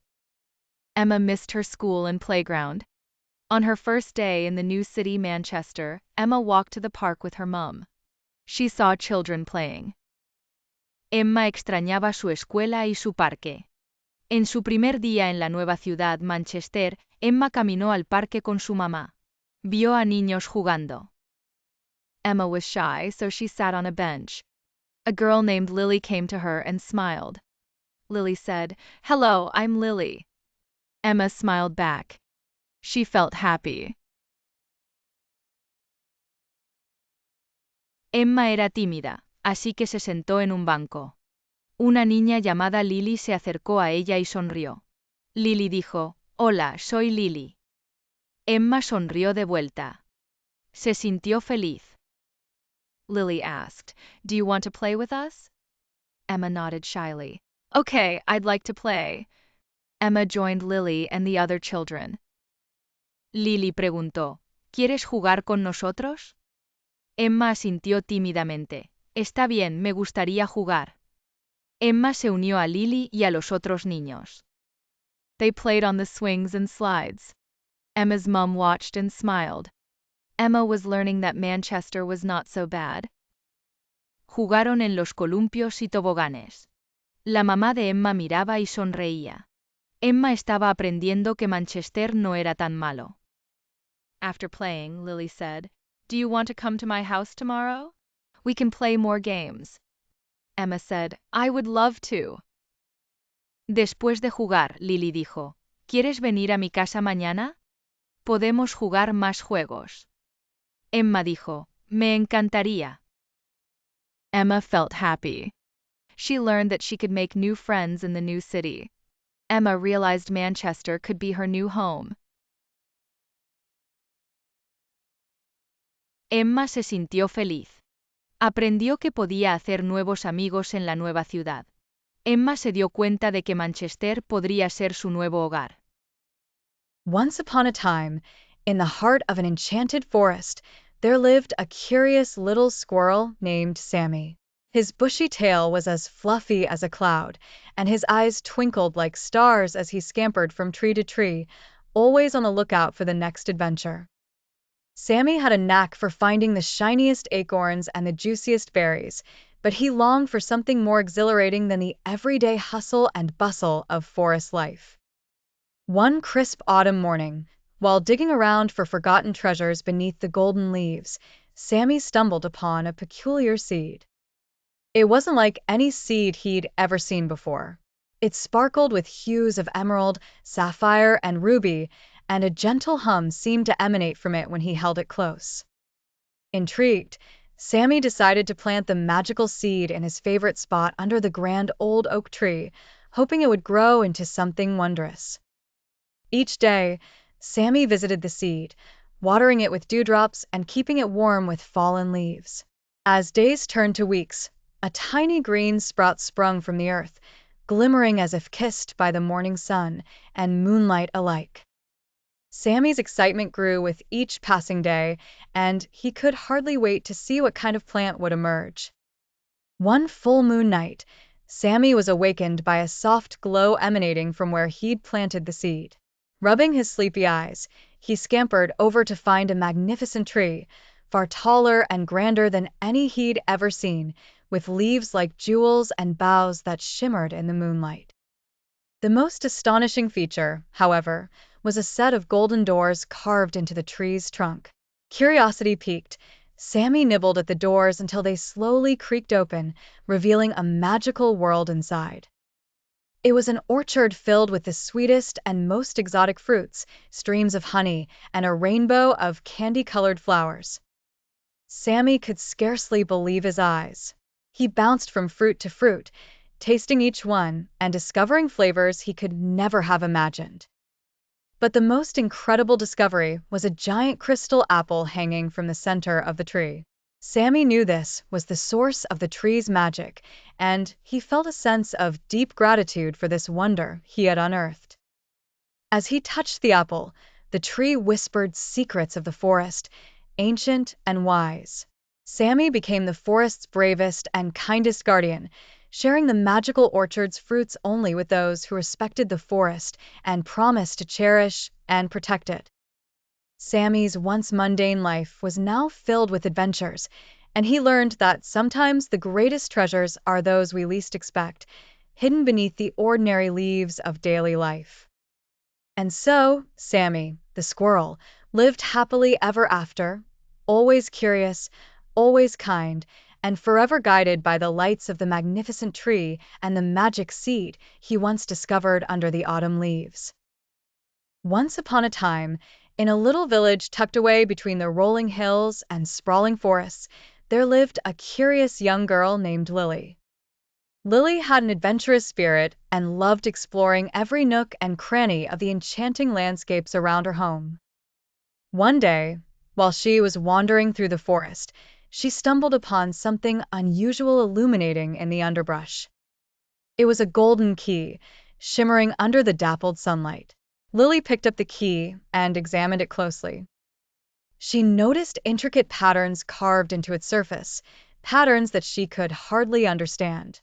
Speaker 4: Emma missed her school and playground. On her first day in the new city, Manchester, Emma walked to the park with her mum. She saw children playing.
Speaker 3: Emma extrañaba su escuela y su parque. En su primer día en la nueva ciudad, Manchester, Emma caminó al parque con su mamá. Vio a niños jugando.
Speaker 4: Emma was shy, so she sat on a bench. A girl named Lily came to her and smiled. Lily said, "Hello, I'm Lily." Emma smiled back. She felt happy.
Speaker 3: Emma era tímida, así que se sentó en un banco. Una niña llamada Lily se acercó a ella y sonrió. Lily dijo, "Hola, soy Lily." Emma sonrió de vuelta. Se sintió feliz.
Speaker 4: Lily asked, "Do you want to play with us?" Emma nodded shyly. "Okay, I'd like to play." Emma joined Lily and the other children.
Speaker 3: Lily preguntó, ¿Quieres jugar con nosotros? Emma asintió tímidamente. Está bien, me gustaría jugar. Emma se unió a Lily y a los otros niños.
Speaker 4: They played on the swings and slides. Emma's mum watched and smiled. Emma was learning that Manchester was not so bad.
Speaker 3: Jugaron en los columpios y toboganes. La mamá de Emma miraba y sonreía. Emma estaba aprendiendo que Manchester no era tan malo.
Speaker 4: After playing, Lily said, "Do you want to come to my house tomorrow? We can play more games." Emma said, "I would love to."
Speaker 3: Después de jugar, Lily dijo, ¿Quieres venir a mi casa mañana? Podemos jugar más juegos. Emma dijo, me encantaría.
Speaker 4: Emma felt happy. She learned that she could make new friends in the new city. Emma realized Manchester could be her new home.
Speaker 3: Emma se sintió feliz. Aprendió que podía hacer nuevos amigos en la nueva ciudad. Emma se dio cuenta de que Manchester podría ser su nuevo hogar.
Speaker 1: Once upon a time, in the heart of an enchanted forest, there lived a curious little squirrel named Sammy. His bushy tail was as fluffy as a cloud, and his eyes twinkled like stars as he scampered from tree to tree, always on the lookout for the next adventure. Sammy had a knack for finding the shiniest acorns and the juiciest berries, but he longed for something more exhilarating than the everyday hustle and bustle of forest life. One crisp autumn morning, while digging around for forgotten treasures beneath the golden leaves, Sammy stumbled upon a peculiar seed. It wasn't like any seed he'd ever seen before. It sparkled with hues of emerald, sapphire, and ruby, and a gentle hum seemed to emanate from it when he held it close. Intrigued, Sammy decided to plant the magical seed in his favorite spot under the grand old oak tree, hoping it would grow into something wondrous. Each day, Sammy visited the seed, watering it with dewdrops and keeping it warm with fallen leaves. As days turned to weeks, a tiny green sprout sprung from the earth, glimmering as if kissed by the morning sun and moonlight alike. Sammy's excitement grew with each passing day, and he could hardly wait to see what kind of plant would emerge. One full moon night, Sammy was awakened by a soft glow emanating from where he'd planted the seed. Rubbing his sleepy eyes, he scampered over to find a magnificent tree, far taller and grander than any he'd ever seen, with leaves like jewels and boughs that shimmered in the moonlight. The most astonishing feature, however, was a set of golden doors carved into the tree's trunk. Curiosity piqued, Sammy nibbled at the doors until they slowly creaked open, revealing a magical world inside. It was an orchard filled with the sweetest and most exotic fruits, streams of honey, and a rainbow of candy-colored flowers. Sammy could scarcely believe his eyes. He bounced from fruit to fruit, tasting each one and discovering flavors he could never have imagined. But the most incredible discovery was a giant crystal apple hanging from the center of the tree. Sammy knew this was the source of the tree's magic, and he felt a sense of deep gratitude for this wonder he had unearthed. As he touched the apple, the tree whispered secrets of the forest, ancient and wise. Sammy became the forest's bravest and kindest guardian, sharing the magical orchard's fruits only with those who respected the forest and promised to cherish and protect it. Sammy's once mundane life was now filled with adventures, and he learned that sometimes the greatest treasures are those we least expect, hidden beneath the ordinary leaves of daily life. And so, Sammy, the squirrel, lived happily ever after, always curious, always kind, and forever guided by the lights of the magnificent tree and the magic seed he once discovered under the autumn leaves. Once upon a time, in a little village tucked away between the rolling hills and sprawling forests, there lived a curious young girl named Lily. Lily had an adventurous spirit and loved exploring every nook and cranny of the enchanting landscapes around her home. One day, while she was wandering through the forest, she stumbled upon something unusual illuminating in the underbrush. It was a golden key, shimmering under the dappled sunlight. Lily picked up the key and examined it closely. She noticed intricate patterns carved into its surface, patterns that she could hardly understand.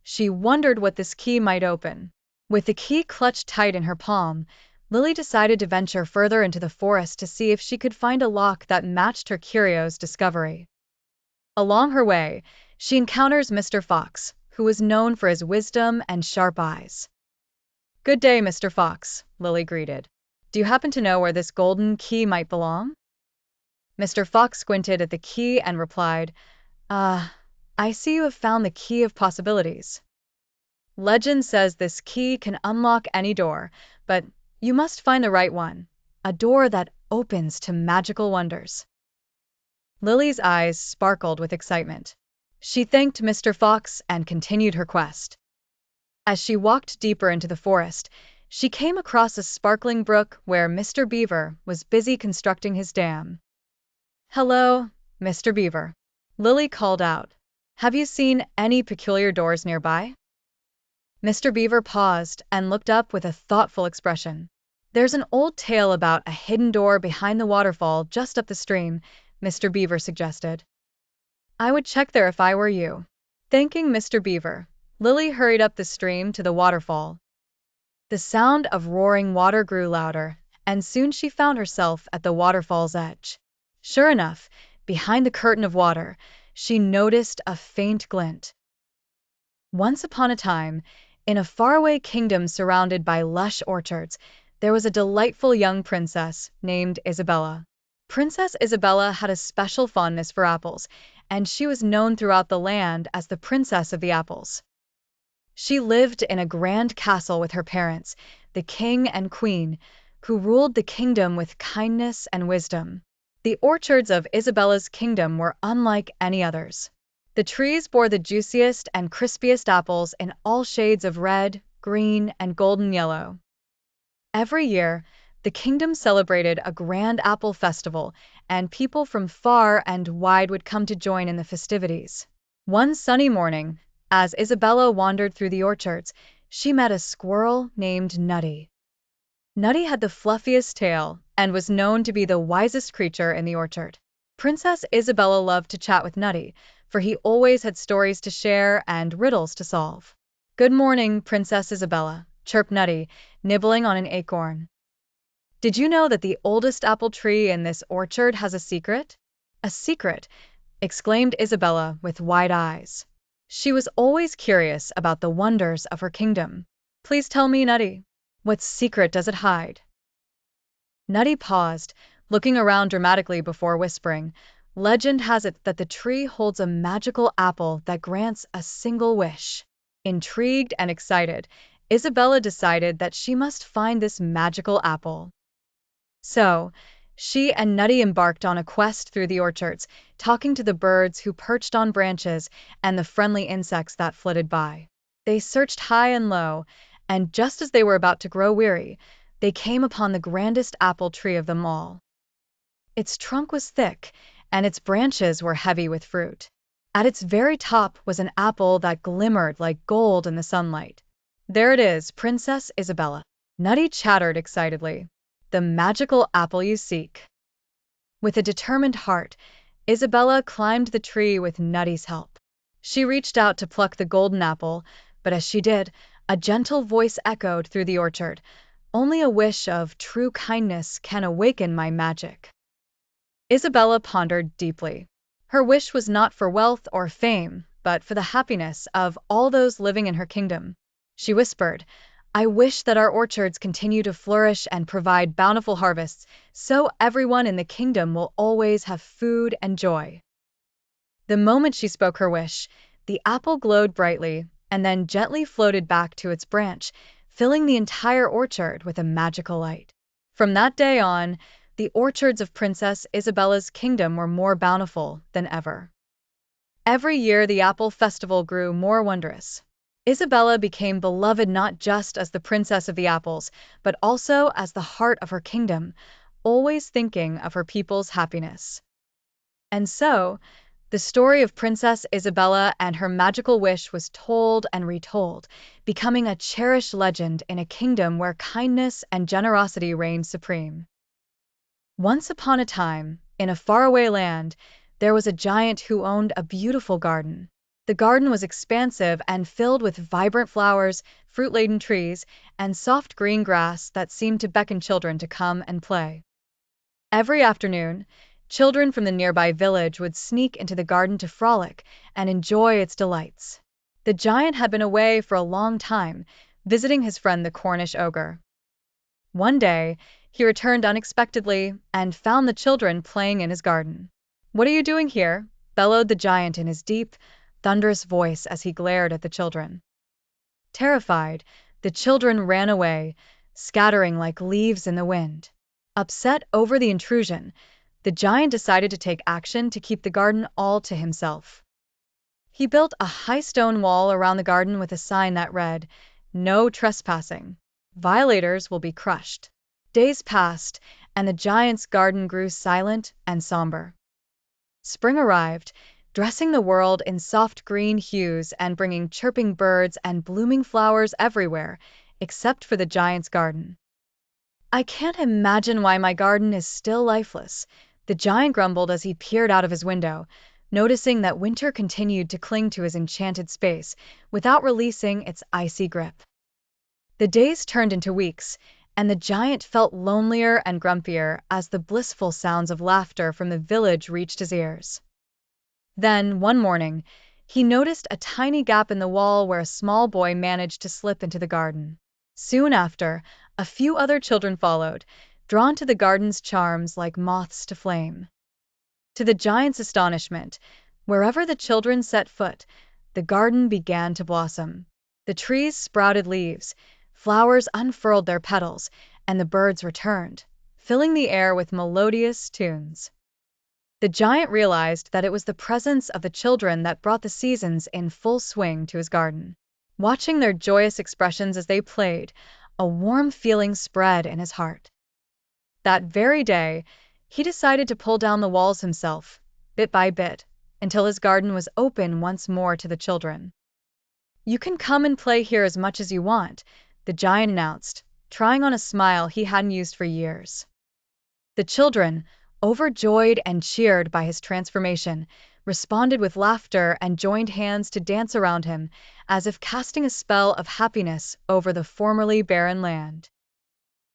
Speaker 1: She wondered what this key might open. With the key clutched tight in her palm, Lily decided to venture further into the forest to see if she could find a lock that matched her curious discovery. Along her way, she encounters Mr. Fox, who was known for his wisdom and sharp eyes. "Good day, Mr. Fox," Lily greeted. "Do you happen to know where this golden key might belong?" Mr. Fox squinted at the key and replied, I see you have found the key of possibilities. Legend says this key can unlock any door, but you must find the right one, a door that opens to magical wonders." Lily's eyes sparkled with excitement. She thanked Mr. Fox and continued her quest. As she walked deeper into the forest, she came across a sparkling brook where Mr. Beaver was busy constructing his dam. "Hello, Mr. Beaver," Lily called out. "Have you seen any peculiar doors nearby?" Mr. Beaver paused and looked up with a thoughtful expression. "There's an old tale about a hidden door behind the waterfall just up the stream," Mr. Beaver suggested. "I would check there if I were you." Thanking Mr. Beaver, Lily hurried up the stream to the waterfall. The sound of roaring water grew louder, and soon she found herself at the waterfall's edge. Sure enough, behind the curtain of water, she noticed a faint glint. Once upon a time, in a faraway kingdom surrounded by lush orchards, there was a delightful young princess named Isabella. Princess Isabella had a special fondness for apples, and she was known throughout the land as the Princess of the Apples. She lived in a grand castle with her parents, the king and queen, who ruled the kingdom with kindness and wisdom. The orchards of Isabella's kingdom were unlike any others. The trees bore the juiciest and crispiest apples in all shades of red, green, and golden yellow. Every year, the kingdom celebrated a grand apple festival, and people from far and wide would come to join in the festivities. One sunny morning, as Isabella wandered through the orchards, she met a squirrel named Nutty. Nutty had the fluffiest tail and was known to be the wisest creature in the orchard. Princess Isabella loved to chat with Nutty, for he always had stories to share and riddles to solve. "Good morning, Princess Isabella," chirped Nutty, nibbling on an acorn. "Did you know that the oldest apple tree in this orchard has a secret?" "A secret?" exclaimed Isabella with wide eyes. She was always curious about the wonders of her kingdom. "Please tell me, Nutty. What secret does it hide?" Nutty paused, looking around dramatically before whispering, "Legend has it that the tree holds a magical apple that grants a single wish." Intrigued and excited, Isabella decided that she must find this magical apple. So, she and Nutty embarked on a quest through the orchards, talking to the birds who perched on branches and the friendly insects that flitted by. They searched high and low, and just as they were about to grow weary, they came upon the grandest apple tree of them all. Its trunk was thick, and its branches were heavy with fruit. At its very top was an apple that glimmered like gold in the sunlight. "There it is, Princess Isabella," Nutty chattered excitedly. "The magical apple you seek." With a determined heart, Isabella climbed the tree with Nutty's help. She reached out to pluck the golden apple, but as she did, a gentle voice echoed through the orchard, "Only a wish of true kindness can awaken my magic." Isabella pondered deeply. Her wish was not for wealth or fame, but for the happiness of all those living in her kingdom. She whispered, "I wish that our orchards continue to flourish and provide bountiful harvests, so everyone in the kingdom will always have food and joy." The moment she spoke her wish, the apple glowed brightly and then gently floated back to its branch, filling the entire orchard with a magical light. From that day on, the orchards of Princess Isabella's kingdom were more bountiful than ever. Every year the apple festival grew more wondrous. Isabella became beloved not just as the princess of the apples, but also as the heart of her kingdom, always thinking of her people's happiness. And so, the story of Princess Isabella and her magical wish was told and retold, becoming a cherished legend in a kingdom where kindness and generosity reigned supreme. Once upon a time, in a faraway land, there was a giant who owned a beautiful garden. The garden was expansive and filled with vibrant flowers, fruit-laden trees, and soft green grass that seemed to beckon children to come and play. Every afternoon, children from the nearby village would sneak into the garden to frolic and enjoy its delights. The giant had been away for a long time, visiting his friend the Cornish ogre. One day, he returned unexpectedly and found the children playing in his garden. "What are you doing here?" bellowed the giant in his deep, thunderous voice as he glared at the children. Terrified, the children ran away, scattering like leaves in the wind. Upset over the intrusion, the giant decided to take action to keep the garden all to himself. He built a high stone wall around the garden with a sign that read, "No trespassing. Violators will be crushed." Days passed, and the giant's garden grew silent and somber. Spring arrived, dressing the world in soft green hues and bringing chirping birds and blooming flowers everywhere, except for the giant's garden. "I can't imagine why my garden is still lifeless," the giant grumbled as he peered out of his window, noticing that winter continued to cling to his enchanted space without releasing its icy grip. The days turned into weeks, and the giant felt lonelier and grumpier as the blissful sounds of laughter from the village reached his ears. Then, one morning, he noticed a tiny gap in the wall where a small boy managed to slip into the garden. Soon after, a few other children followed, drawn to the garden's charms like moths to flame. To the giant's astonishment, wherever the children set foot, the garden began to blossom. The trees sprouted leaves, flowers unfurled their petals, and the birds returned, filling the air with melodious tunes. The giant realized that it was the presence of the children that brought the seasons in full swing to his garden. Watching their joyous expressions as they played, a warm feeling spread in his heart. That very day, he decided to pull down the walls himself, bit by bit, until his garden was open once more to the children. "You can come and play here as much as you want," the giant announced, trying on a smile he hadn't used for years. The children, overjoyed and cheered by his transformation, responded with laughter and joined hands to dance around him, as if casting a spell of happiness over the formerly barren land.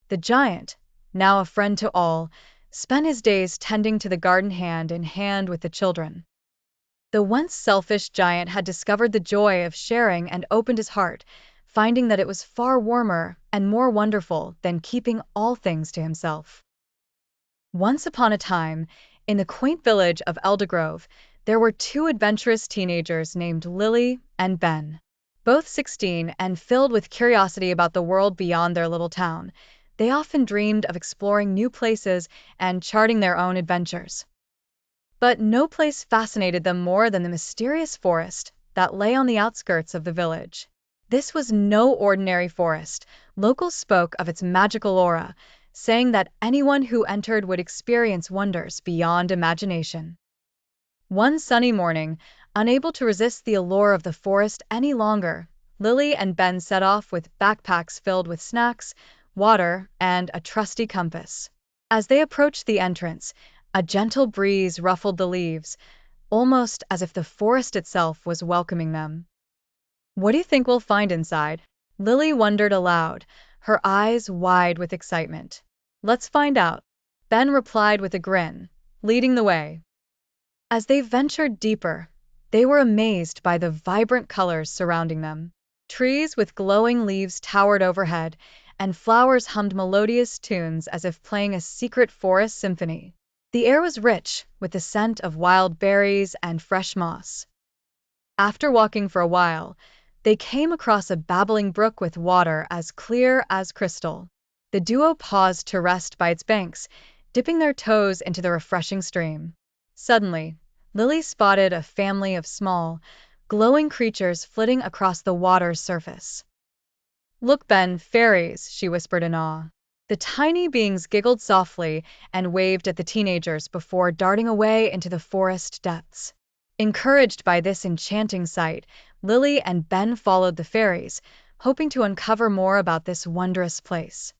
Speaker 1: The giant, now a friend to all, spent his days tending to the garden hand in hand with the children. The once selfish giant had discovered the joy of sharing and opened his heart, finding that it was far warmer and more wonderful than keeping all things to himself. Once upon a time, in the quaint village of Eldergrove, there were two adventurous teenagers named Lily and Ben. Both 16 and filled with curiosity about the world beyond their little town, they often dreamed of exploring new places and charting their own adventures. But no place fascinated them more than the mysterious forest that lay on the outskirts of the village. This was no ordinary forest. Locals spoke of its magical aura, saying that anyone who entered would experience wonders beyond imagination. One sunny morning, unable to resist the allure of the forest any longer, Lily and Ben set off with backpacks filled with snacks, water, and a trusty compass. As they approached the entrance, a gentle breeze ruffled the leaves, almost as if the forest itself was welcoming them. "What do you think we'll find inside?" Lily wondered aloud, her eyes wide with excitement. "Let's find out," Ben replied with a grin, leading the way. As they ventured deeper, they were amazed by the vibrant colors surrounding them. Trees with glowing leaves towered overhead, and flowers hummed melodious tunes as if playing a secret forest symphony. The air was rich with the scent of wild berries and fresh moss. After walking for a while, they came across a babbling brook with water as clear as crystal. The duo paused to rest by its banks, dipping their toes into the refreshing stream. Suddenly, Lily spotted a family of small, glowing creatures flitting across the water's surface. "Look, Ben, fairies," she whispered in awe. The tiny beings giggled softly and waved at the teenagers before darting away into the forest depths. Encouraged by this enchanting sight, Lily and Ben followed the fairies, hoping to uncover more about this wondrous place.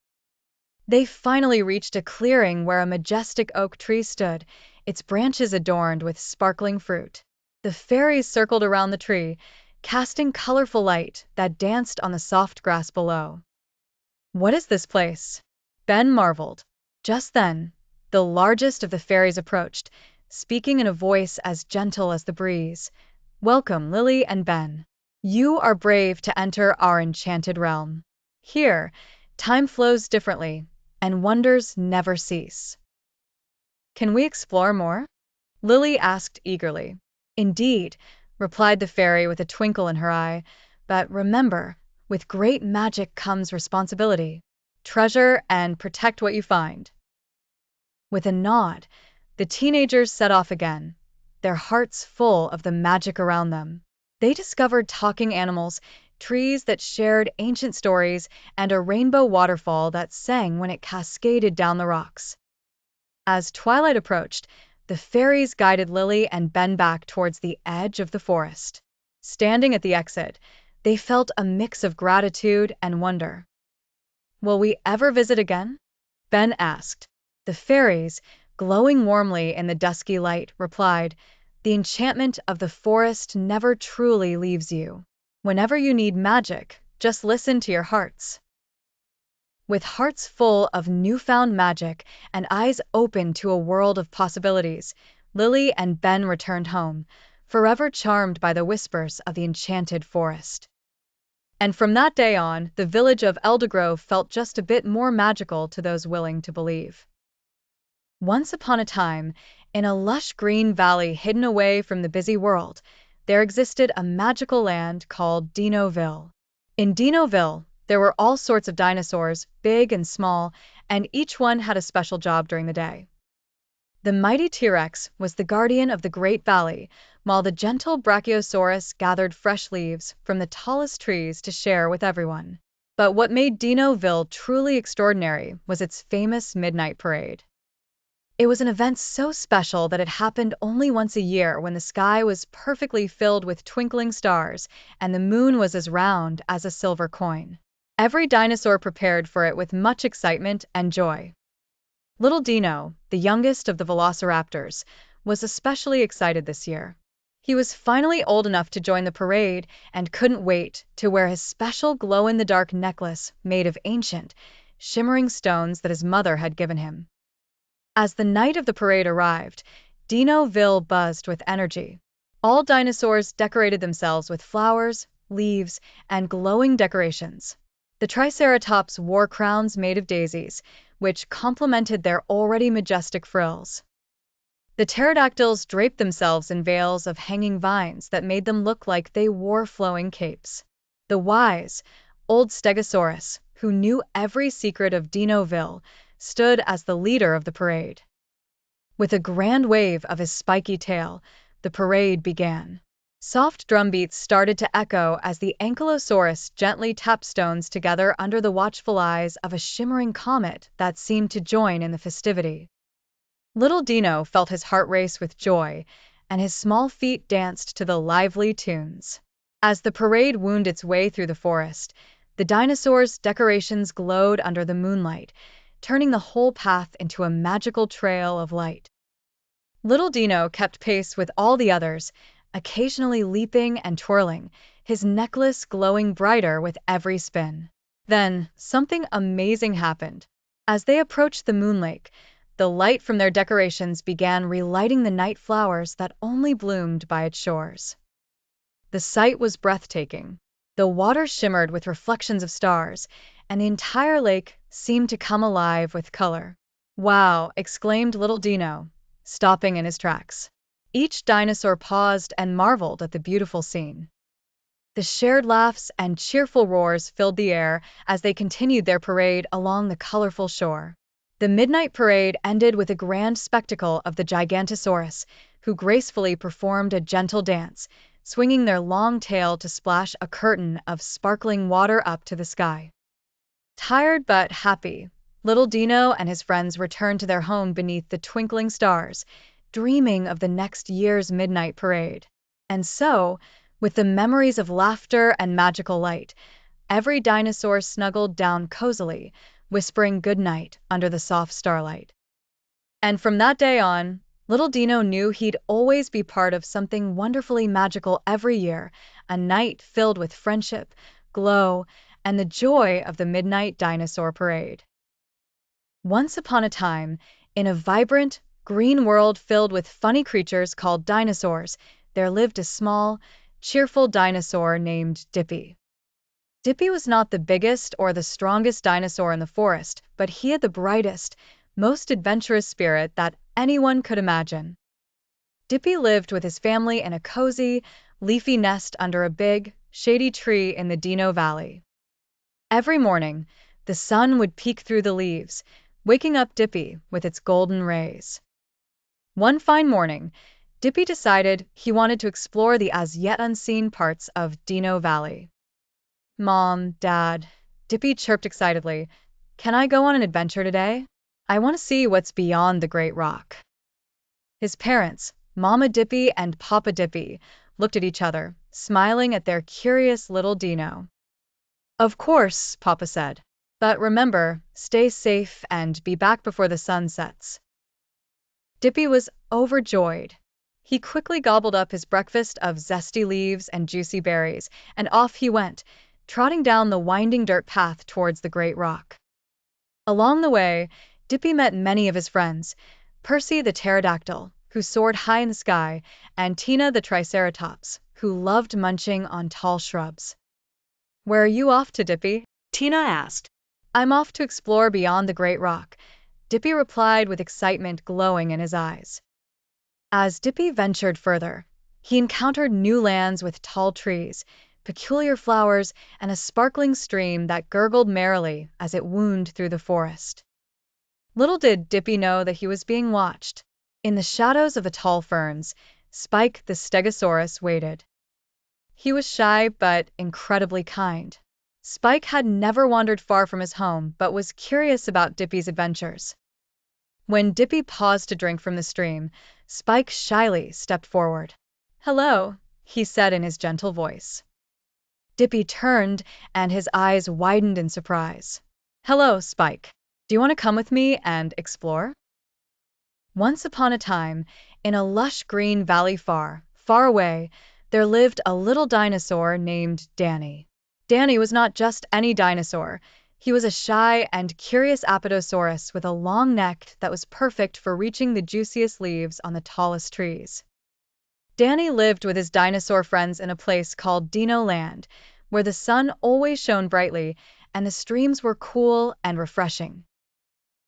Speaker 1: They finally reached a clearing where a majestic oak tree stood, its branches adorned with sparkling fruit. The fairies circled around the tree, casting colorful light that danced on the soft grass below. "What is this place?" Ben marveled. Just then, the largest of the fairies approached, speaking in a voice as gentle as the breeze. "Welcome, Lily and Ben. You are brave to enter our enchanted realm. Here, time flows differently, and wonders never cease." "Can we explore more?" Lily asked eagerly. "Indeed," replied the fairy with a twinkle in her eye, "but remember, with great magic comes responsibility. Treasure and protect what you find." With a nod, the teenagers set off again, their hearts full of the magic around them. They discovered talking animals, trees that shared ancient stories, and a rainbow waterfall that sang when it cascaded down the rocks. As twilight approached, the fairies guided Lily and Ben back towards the edge of the forest. Standing at the exit, they felt a mix of gratitude and wonder. "Will we ever visit again?" Ben asked. The fairies, glowing warmly in the dusky light, replied, "The enchantment of the forest never truly leaves you. Whenever you need magic, just listen to your hearts." With hearts full of newfound magic and eyes open to a world of possibilities, Lily and Ben returned home, forever charmed by the whispers of the enchanted forest. And from that day on, the village of Eldergrove felt just a bit more magical to those willing to believe. Once upon a time, in a lush green valley hidden away from the busy world, there existed a magical land called Dinoville. In Dinoville, there were all sorts of dinosaurs, big and small, and each one had a special job during the day. The mighty T-Rex was the guardian of the Great Valley, while the gentle Brachiosaurus gathered fresh leaves from the tallest trees to share with everyone. But what made Dinoville truly extraordinary was its famous midnight parade. It was an event so special that it happened only once a year when the sky was perfectly filled with twinkling stars and the moon was as round as a silver coin. Every dinosaur prepared for it with much excitement and joy. Little Dino, the youngest of the velociraptors, was especially excited this year. He was finally old enough to join the parade and couldn't wait to wear his special glow-in-the-dark necklace made of ancient, shimmering stones that his mother had given him. As the night of the parade arrived, Dinoville buzzed with energy. All dinosaurs decorated themselves with flowers, leaves, and glowing decorations. The Triceratops wore crowns made of daisies, which complemented their already majestic frills. The pterodactyls draped themselves in veils of hanging vines that made them look like they wore flowing capes. The wise, old Stegosaurus, who knew every secret of Dinoville, stood as the leader of the parade. With a grand wave of his spiky tail, the parade began. Soft drumbeats started to echo as the Ankylosaurus gently tapped stones together under the watchful eyes of a shimmering comet that seemed to join in the festivity. Little Dino felt his heart race with joy, and his small feet danced to the lively tunes. As the parade wound its way through the forest, the dinosaurs' decorations glowed under the moonlight, turning the whole path into a magical trail of light. Little Dino kept pace with all the others, occasionally leaping and twirling, his necklace glowing brighter with every spin. Then, something amazing happened. As they approached the moon lake, the light from their decorations began relighting the night flowers that only bloomed by its shores. The sight was breathtaking. The water shimmered with reflections of stars, and the entire lake seemed to come alive with color. "Wow!" exclaimed little Dino, stopping in his tracks. Each dinosaur paused and marveled at the beautiful scene. The shared laughs and cheerful roars filled the air as they continued their parade along the colorful shore. The midnight parade ended with a grand spectacle of the Gigantosaurus, who gracefully performed a gentle dance, swinging their long tail to splash a curtain of sparkling water up to the sky. Tired but happy, little Dino and his friends returned to their home beneath the twinkling stars, dreaming of the next year's midnight parade. And so, with the memories of laughter and magical light, every dinosaur snuggled down cozily, whispering goodnight under the soft starlight. And from that day on, little Dino knew he'd always be part of something wonderfully magical every year, a night filled with friendship, glow, and the joy of the midnight dinosaur parade. Once upon a time, in a vibrant, green world filled with funny creatures called dinosaurs, there lived a small, cheerful dinosaur named Dippy. Dippy was not the biggest or the strongest dinosaur in the forest, but he had the brightest, most adventurous spirit that anyone could imagine. Dippy lived with his family in a cozy, leafy nest under a big, shady tree in the Dino Valley. Every morning, the sun would peek through the leaves, waking up Dippy with its golden rays. One fine morning, Dippy decided he wanted to explore the as-yet unseen parts of Dino Valley. "Mom, Dad," Dippy chirped excitedly, "can I go on an adventure today? I want to see what's beyond the Great Rock." His parents, Mama Dippy and Papa Dippy, looked at each other, smiling at their curious little Dino. "Of course," Papa said. "But remember, stay safe and be back before the sun sets." Dippy was overjoyed. He quickly gobbled up his breakfast of zesty leaves and juicy berries, and off he went, trotting down the winding dirt path towards the Great Rock. Along the way, Dippy met many of his friends, Percy the pterodactyl, who soared high in the sky, and Tina the triceratops, who loved munching on tall shrubs. "Where are you off to, Dippy?"
Speaker 2: Tina asked.
Speaker 1: "I'm off to explore beyond the Great Rock," Dippy replied with excitement glowing in his eyes. As Dippy ventured further, he encountered new lands with tall trees, peculiar flowers, and a sparkling stream that gurgled merrily as it wound through the forest. Little did Dippy know that he was being watched. In the shadows of the tall ferns, Spike the Stegosaurus waited. He was shy but incredibly kind. Spike had never wandered far from his home but was curious about Dippy's adventures. When Dippy paused to drink from the stream, Spike shyly stepped forward. "Hello," he said in his gentle voice. Dippy turned, and his eyes widened in surprise. "Hello, Spike. Do you want to come with me and explore?" Once upon a time, in a lush green valley far, Far away, there lived a little dinosaur named Danny. Danny was not just any dinosaur. He was a shy and curious Apatosaurus with a long neck that was perfect for reaching the juiciest leaves on the tallest trees. Danny lived with his dinosaur friends in a place called Dino Land, where the sun always shone brightly and the streams were cool and refreshing.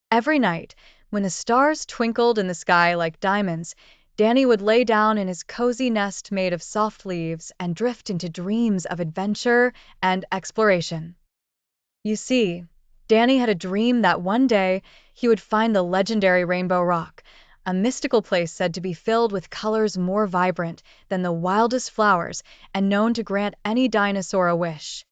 Speaker 1: Every night, when the stars twinkled in the sky like diamonds, Danny would lay down in his cozy nest made of soft leaves and drift into dreams of adventure and exploration. You see, Danny had a dream that one day he would find the legendary Rainbow Rock, a mystical place said to be filled with colors more vibrant than the wildest flowers and known to grant any dinosaur a wish.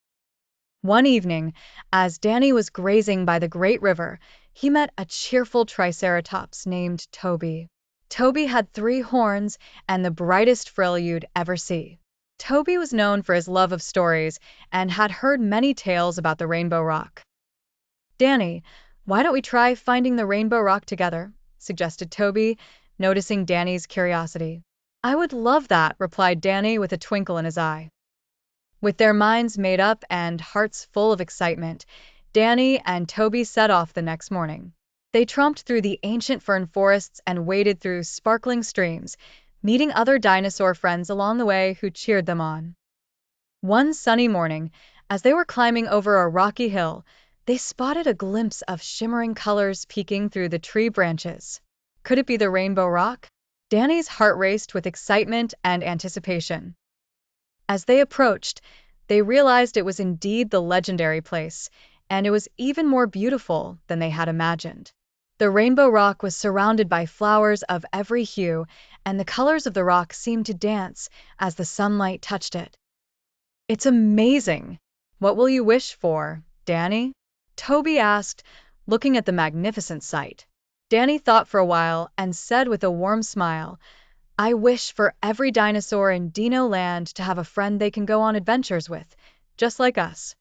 Speaker 1: One evening, as Danny was grazing by the great river, he met a cheerful triceratops named Toby. Toby had 3 horns and the brightest frill you'd ever see. Toby was known for his love of stories and had heard many tales about the Rainbow Rock. Danny, why don't we try finding the Rainbow Rock together? Suggested Toby, noticing Danny's curiosity. I would love that, replied Danny with a twinkle in his eye. With their minds made up and hearts full of excitement, Danny and Toby set off the next morning. They tromped through the ancient fern forests and waded through sparkling streams, meeting other dinosaur friends along the way who cheered them on. One sunny morning, as they were climbing over a rocky hill, they spotted a glimpse of shimmering colors peeking through the tree branches. Could it be the Rainbow Rock? Danny's heart raced with excitement and anticipation. As they approached, they realized it was indeed the legendary place, and it was even more beautiful than they had imagined. The Rainbow Rock was surrounded by flowers of every hue, and the colors of the rock seemed to dance as the sunlight touched it. It's amazing! What will you wish for, Danny? Toby asked, looking at the magnificent sight. Danny thought for a while and said with a warm smile, I wish for every dinosaur in Dino Land to have a friend they can go on adventures with, just like us.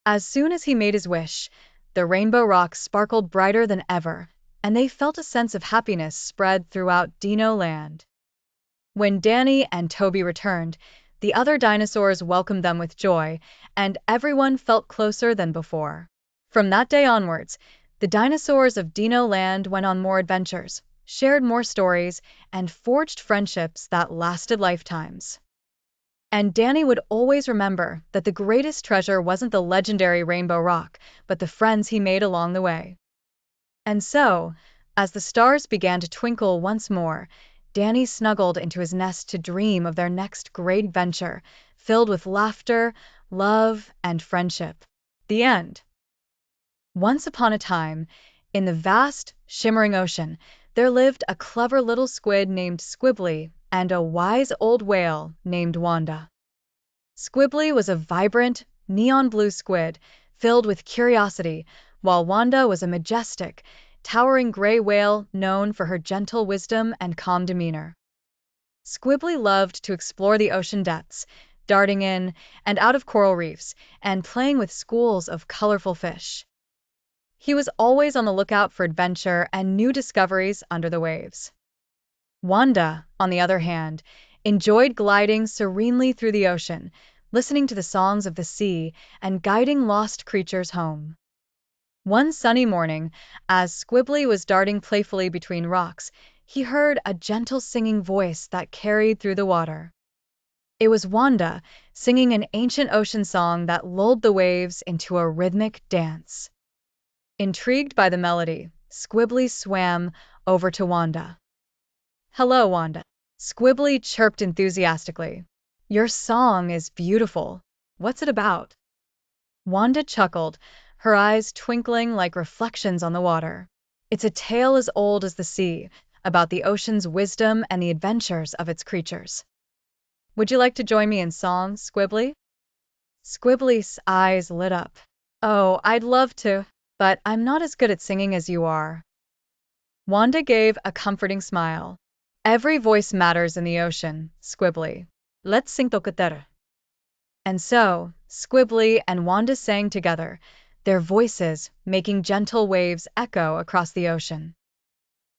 Speaker 1: As soon as he made his wish, the Rainbow Rock sparkled brighter than ever, and they felt a sense of happiness spread throughout Dino Land. When Danny and Toby returned, the other dinosaurs welcomed them with joy, and everyone felt closer than before. From that day onwards, the dinosaurs of Dino Land went on more adventures, shared more stories, and forged friendships that lasted lifetimes. And Danny would always remember that the greatest treasure wasn't the legendary Rainbow Rock, but the friends he made along the way. And so, as the stars began to twinkle once more, Danny snuggled into his nest to dream of their next great adventure, filled with laughter, love, and friendship. The end. Once upon a time, in the vast, shimmering ocean, there lived a clever little squid named Squibbly and a wise old whale named Wanda. Squibbly was a vibrant, neon blue squid filled with curiosity, while Wanda was a majestic, towering gray whale known for her gentle wisdom and calm demeanor. Squibbly loved to explore the ocean depths, darting in and out of coral reefs and playing with schools of colorful fish. He was always on the lookout for adventure and new discoveries under the waves. Wanda, on the other hand, enjoyed gliding serenely through the ocean, listening to the songs of the sea and guiding lost creatures home. One sunny morning, as Squibbly was darting playfully between rocks, he heard a gentle singing voice that carried through the water. It was Wanda, singing an ancient ocean song that lulled the waves into a rhythmic dance. Intrigued by the melody, Squibbly swam over to Wanda. Hello, Wanda. Squibbly chirped enthusiastically. Your song is beautiful. What's it about? Wanda chuckled, her eyes twinkling like reflections on the water. It's a tale as old as the sea, about the ocean's wisdom and the adventures of its creatures. Would you like to join me in song, Squibbly? Squibbly's eyes lit up. Oh, I'd love to, but I'm not as good at singing as you are. Wanda gave a comforting smile. Every voice matters in the ocean, Squibbly. Let's sing together. And so, Squibbly and Wanda sang together, their voices making gentle waves echo across the ocean.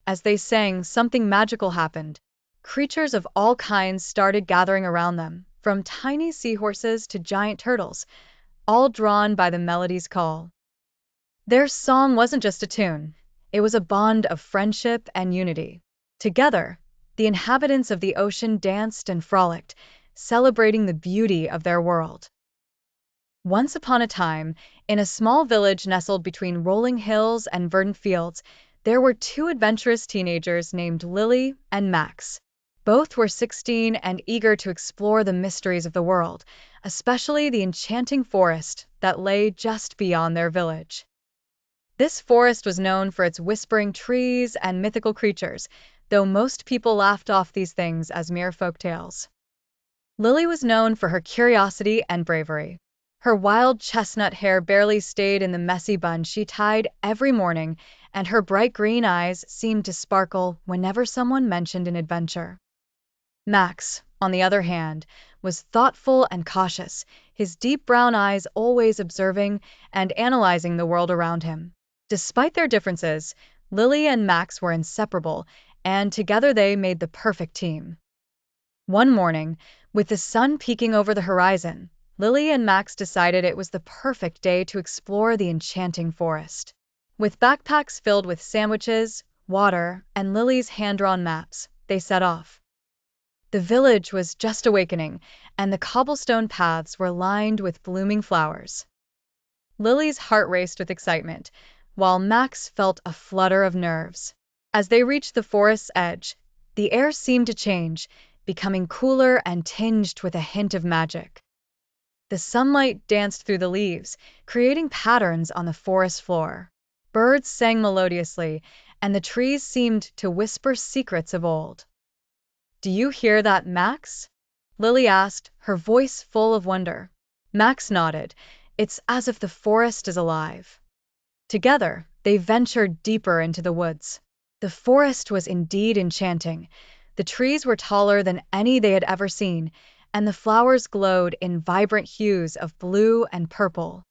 Speaker 1: As they sang, something magical happened. Creatures of all kinds started gathering around them, from tiny seahorses to giant turtles, all drawn by the melody's call. Their song wasn't just a tune, it was a bond of friendship and unity. Together, the inhabitants of the ocean danced and frolicked, celebrating the beauty of their world. Once upon a time, in a small village nestled between rolling hills and verdant fields, there were two adventurous teenagers named Lily and Max. Both were 16 and eager to explore the mysteries of the world, especially the enchanting forest that lay just beyond their village. This forest was known for its whispering trees and mythical creatures, though most people laughed off these things as mere folktales. Lily was known for her curiosity and bravery. Her wild chestnut hair barely stayed in the messy bun she tied every morning, and her bright green eyes seemed to sparkle whenever someone mentioned an adventure. Max, on the other hand, was thoughtful and cautious, his deep brown eyes always observing and analyzing the world around him. Despite their differences, Lily and Max were inseparable, and together they made the perfect team. One morning, with the sun peeking over the horizon, Lily and Max decided it was the perfect day to explore the enchanting forest. With backpacks filled with sandwiches, water, and Lily's hand-drawn maps, they set off. The village was just awakening, and the cobblestone paths were lined with blooming flowers. Lily's heart raced with excitement, while Max felt a flutter of nerves. As they reached the forest's edge, the air seemed to change, becoming cooler and tinged with a hint of magic. The sunlight danced through the leaves, creating patterns on the forest floor. Birds sang melodiously, and the trees seemed to whisper secrets of old. "Do you hear that, Max?" Lily asked, her voice full of wonder. Max nodded. "It's as if the forest is alive." Together, they ventured deeper into the woods. The forest was indeed enchanting. The trees were taller than any they had ever seen, and the flowers glowed in vibrant hues of blue and purple.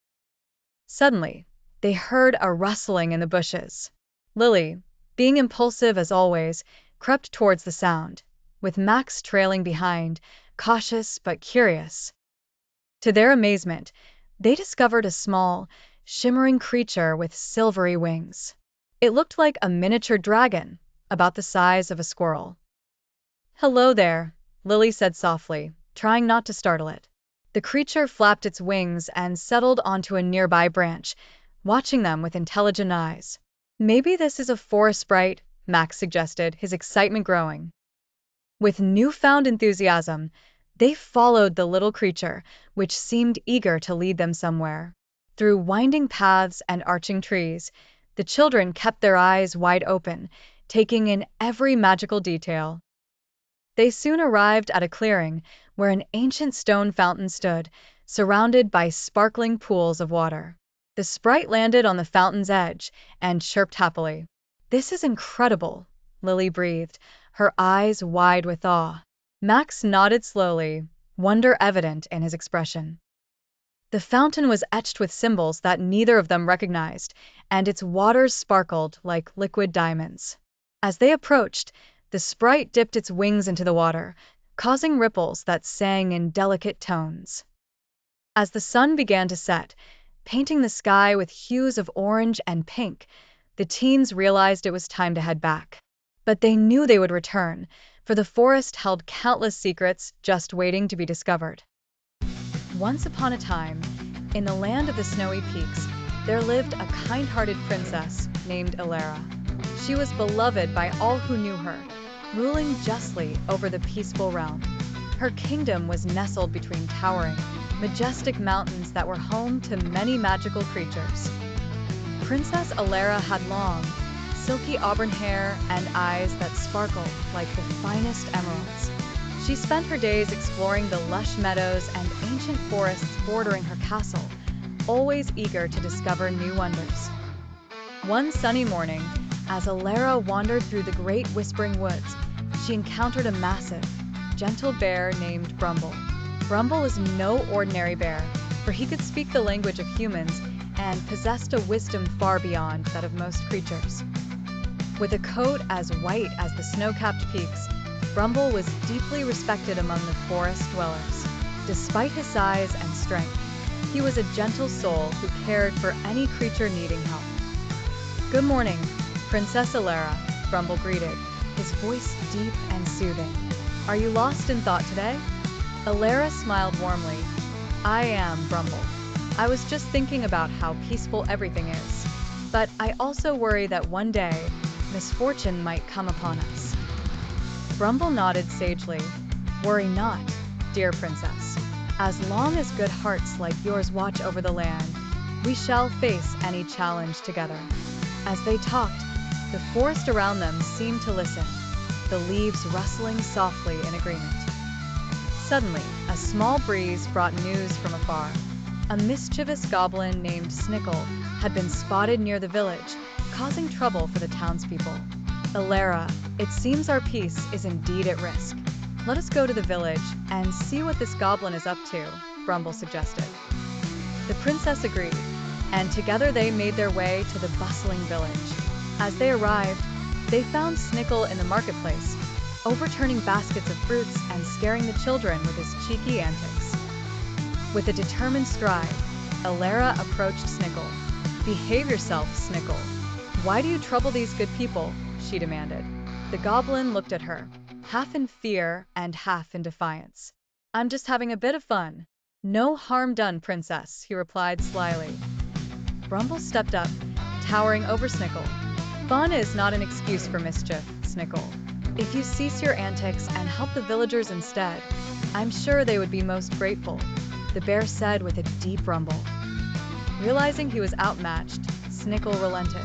Speaker 1: Suddenly, they heard a rustling in the bushes. Lily, being impulsive as always, crept towards the sound, with Max trailing behind, cautious but curious. To their amazement, they discovered a small, shimmering creature with silvery wings. It looked like a miniature dragon, about the size of a squirrel. "Hello there," Lily said softly, trying not to startle it. The creature flapped its wings and settled onto a nearby branch, watching them with intelligent eyes. "Maybe this is a forest sprite," Max suggested, his excitement growing. With newfound enthusiasm, they followed the little creature, which seemed eager to lead them somewhere. Through winding paths and arching trees, the children kept their eyes wide open, taking in every magical detail. They soon arrived at a clearing where an ancient stone fountain stood, surrounded by sparkling pools of water. The sprite landed on the fountain's edge and chirped happily. "This is incredible," Lily breathed, her eyes wide with awe. Max nodded slowly, wonder evident in his expression. The fountain was etched with symbols that neither of them recognized, and its waters sparkled like liquid diamonds. As they approached, the sprite dipped its wings into the water, causing ripples that sang in delicate tones. As the sun began to set, painting the sky with hues of orange and pink, the teens realized it was time to head back. But they knew they would return, for the forest held countless secrets just waiting to be discovered. Once upon a time, in the land of the snowy peaks, there lived a kind-hearted princess named Elara. She was beloved by all who knew her, ruling justly over the peaceful realm. Her kingdom was nestled between towering, majestic mountains that were home to many magical creatures. Princess Elara had long, silky auburn hair and eyes that sparkled like the finest emeralds. She spent her days exploring the lush meadows and ancient forests bordering her castle, always eager to discover new wonders. One sunny morning, as Elara wandered through the great whispering woods, she encountered a massive, gentle bear named Brumble. Brumble was no ordinary bear, for he could speak the language of humans and possessed a wisdom far beyond that of most creatures. With a coat as white as the snow-capped peaks, Brumble was deeply respected among the forest dwellers. Despite his size and strength, he was a gentle soul who cared for any creature needing help. "Good morning, Princess Alara," Brumble greeted, his voice deep and soothing. "Are you lost in thought today?" Alara smiled warmly. "I am, Brumble. I was just thinking about how peaceful everything is. But I also worry that one day, misfortune might come upon us." Brumble nodded sagely. "Worry not, dear princess. As long as good hearts like yours watch over the land, we shall face any challenge together." As they talked, the forest around them seemed to listen, the leaves rustling softly in agreement. Suddenly, a small breeze brought news from afar. A mischievous goblin named Snickle had been spotted near the village, causing trouble for the townspeople. "Alara, it seems our peace is indeed at risk. Let us go to the village and see what this goblin is up to," Brumble suggested. The princess agreed, and together they made their way to the bustling village. As they arrived, they found Snickle in the marketplace, overturning baskets of fruits and scaring the children with his cheeky antics. With a determined stride, Alara approached Snickle. "Behave yourself, Snickle. Why do you trouble these good people?" she demanded. The goblin looked at her, half in fear and half in defiance. "I'm just having a bit of fun." "No harm done, princess," he replied slyly. Brumble stepped up, towering over Snickle. "Fun is not an excuse for mischief, Snickle. If you cease your antics and help the villagers instead, I'm sure they would be most grateful," the bear said with a deep rumble. Realizing he was outmatched, Snickle relented.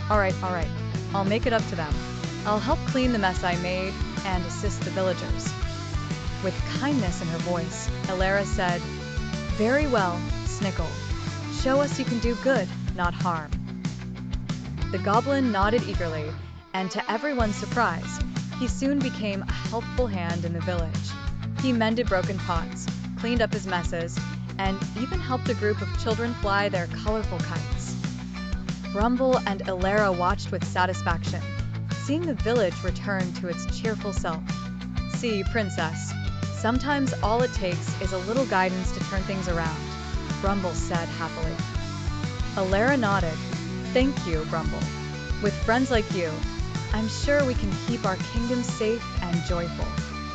Speaker 1: All right, I'll make it up to them. I'll help clean the mess I made and assist the villagers." With kindness in her voice, Alara said, "Very well, Snickle. Show us you can do good, not harm." The goblin nodded eagerly, and to everyone's surprise, he soon became a helpful hand in the village. He mended broken pots, cleaned up his messes, and even helped a group of children fly their colorful kites. Brumble and Alara watched with satisfaction, seeing the village return to its cheerful self. "See, princess, sometimes all it takes is a little guidance to turn things around," Brumble said happily. Alara nodded. "Thank you, Brumble. With friends like you, I'm sure we can keep our kingdom safe and joyful."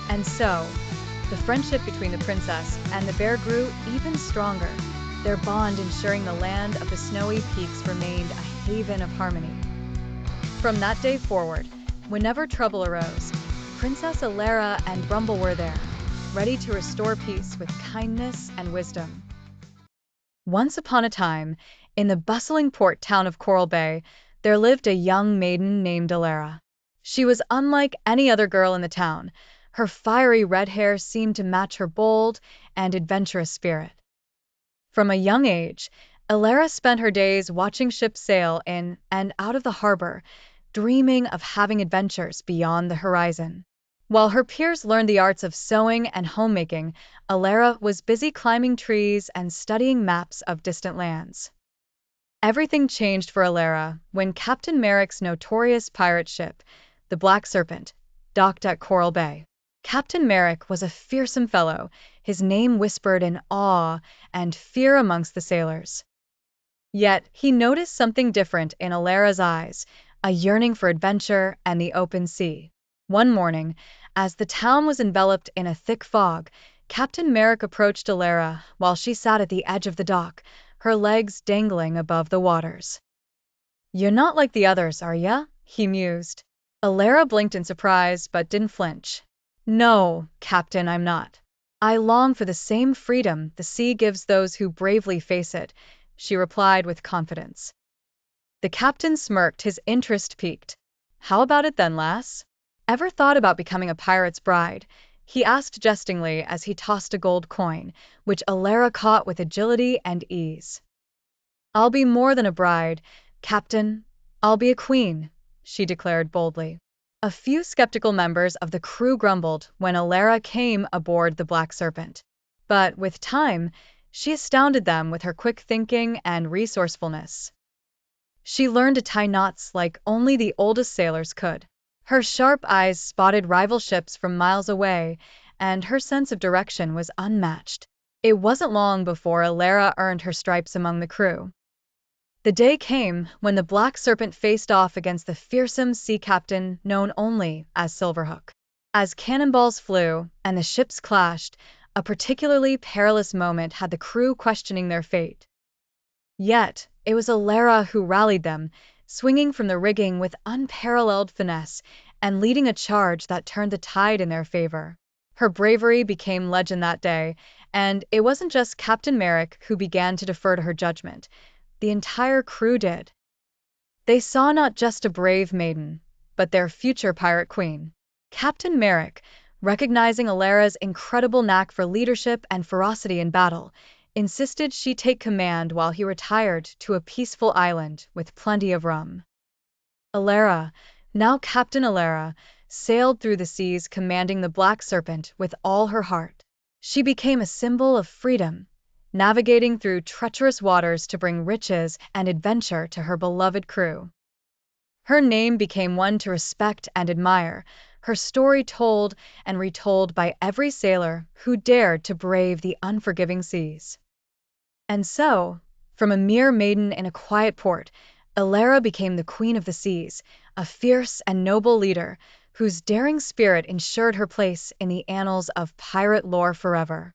Speaker 1: And so, the friendship between the princess and the bear grew even stronger, their bond ensuring the land of the snowy peaks remained a haven of harmony. From that day forward, whenever trouble arose, Princess Alara and Brumble were there, ready to restore peace with kindness and wisdom. Once upon a time, in the bustling port town of Coral Bay, there lived a young maiden named Alara. She was unlike any other girl in the town. Her fiery red hair seemed to match her bold and adventurous spirit. From a young age, Alara spent her days watching ships sail in and out of the harbor, dreaming of having adventures beyond the horizon. While her peers learned the arts of sewing and homemaking, Alara was busy climbing trees and studying maps of distant lands. Everything changed for Alara when Captain Merrick's notorious pirate ship, the Black Serpent, docked at Coral Bay. Captain Merrick was a fearsome fellow, his name whispered in awe and fear amongst the sailors. Yet he noticed something different in Alara's eyes, a yearning for adventure and the open sea. One morning, as the town was enveloped in a thick fog, Captain Merrick approached Alara while she sat at the edge of the dock, her legs dangling above the waters. "You're not like the others, are ya?" he mused. Alara blinked in surprise but didn't flinch. "No, Captain, I'm not. I long for the same freedom the sea gives those who bravely face it," she replied with confidence. The captain smirked, his interest piqued. "How about it then, lass? Ever thought about becoming a pirate's bride?" he asked jestingly as he tossed a gold coin, which Alara caught with agility and ease. "I'll be more than a bride, Captain. I'll be a queen," she declared boldly. A few skeptical members of the crew grumbled when Alara came aboard the Black Serpent. But with time, she astounded them with her quick thinking and resourcefulness. She learned to tie knots like only the oldest sailors could. Her sharp eyes spotted rival ships from miles away, and her sense of direction was unmatched. It wasn't long before Alara earned her stripes among the crew. The day came when the Black Serpent faced off against the fearsome sea captain known only as Silverhook. As cannonballs flew and the ships clashed, a particularly perilous moment had the crew questioning their fate. Yet, it was Alara who rallied them, swinging from the rigging with unparalleled finesse and leading a charge that turned the tide in their favor. Her bravery became legend that day, and it wasn't just Captain Merrick who began to defer to her judgment. The entire crew did. They saw not just a brave maiden, but their future pirate queen. Captain Merrick, recognizing Alara's incredible knack for leadership and ferocity in battle, insisted she take command while he retired to a peaceful island with plenty of rum. Alara, now Captain Alara, sailed through the seas commanding the Black Serpent with all her heart. She became a symbol of freedom, navigating through treacherous waters to bring riches and adventure to her beloved crew. Her name became one to respect and admire, her story told and retold by every sailor who dared to brave the unforgiving seas. And so, from a mere maiden in a quiet port, Alara became the Queen of the Seas, a fierce and noble leader whose daring spirit ensured her place in the annals of pirate lore forever.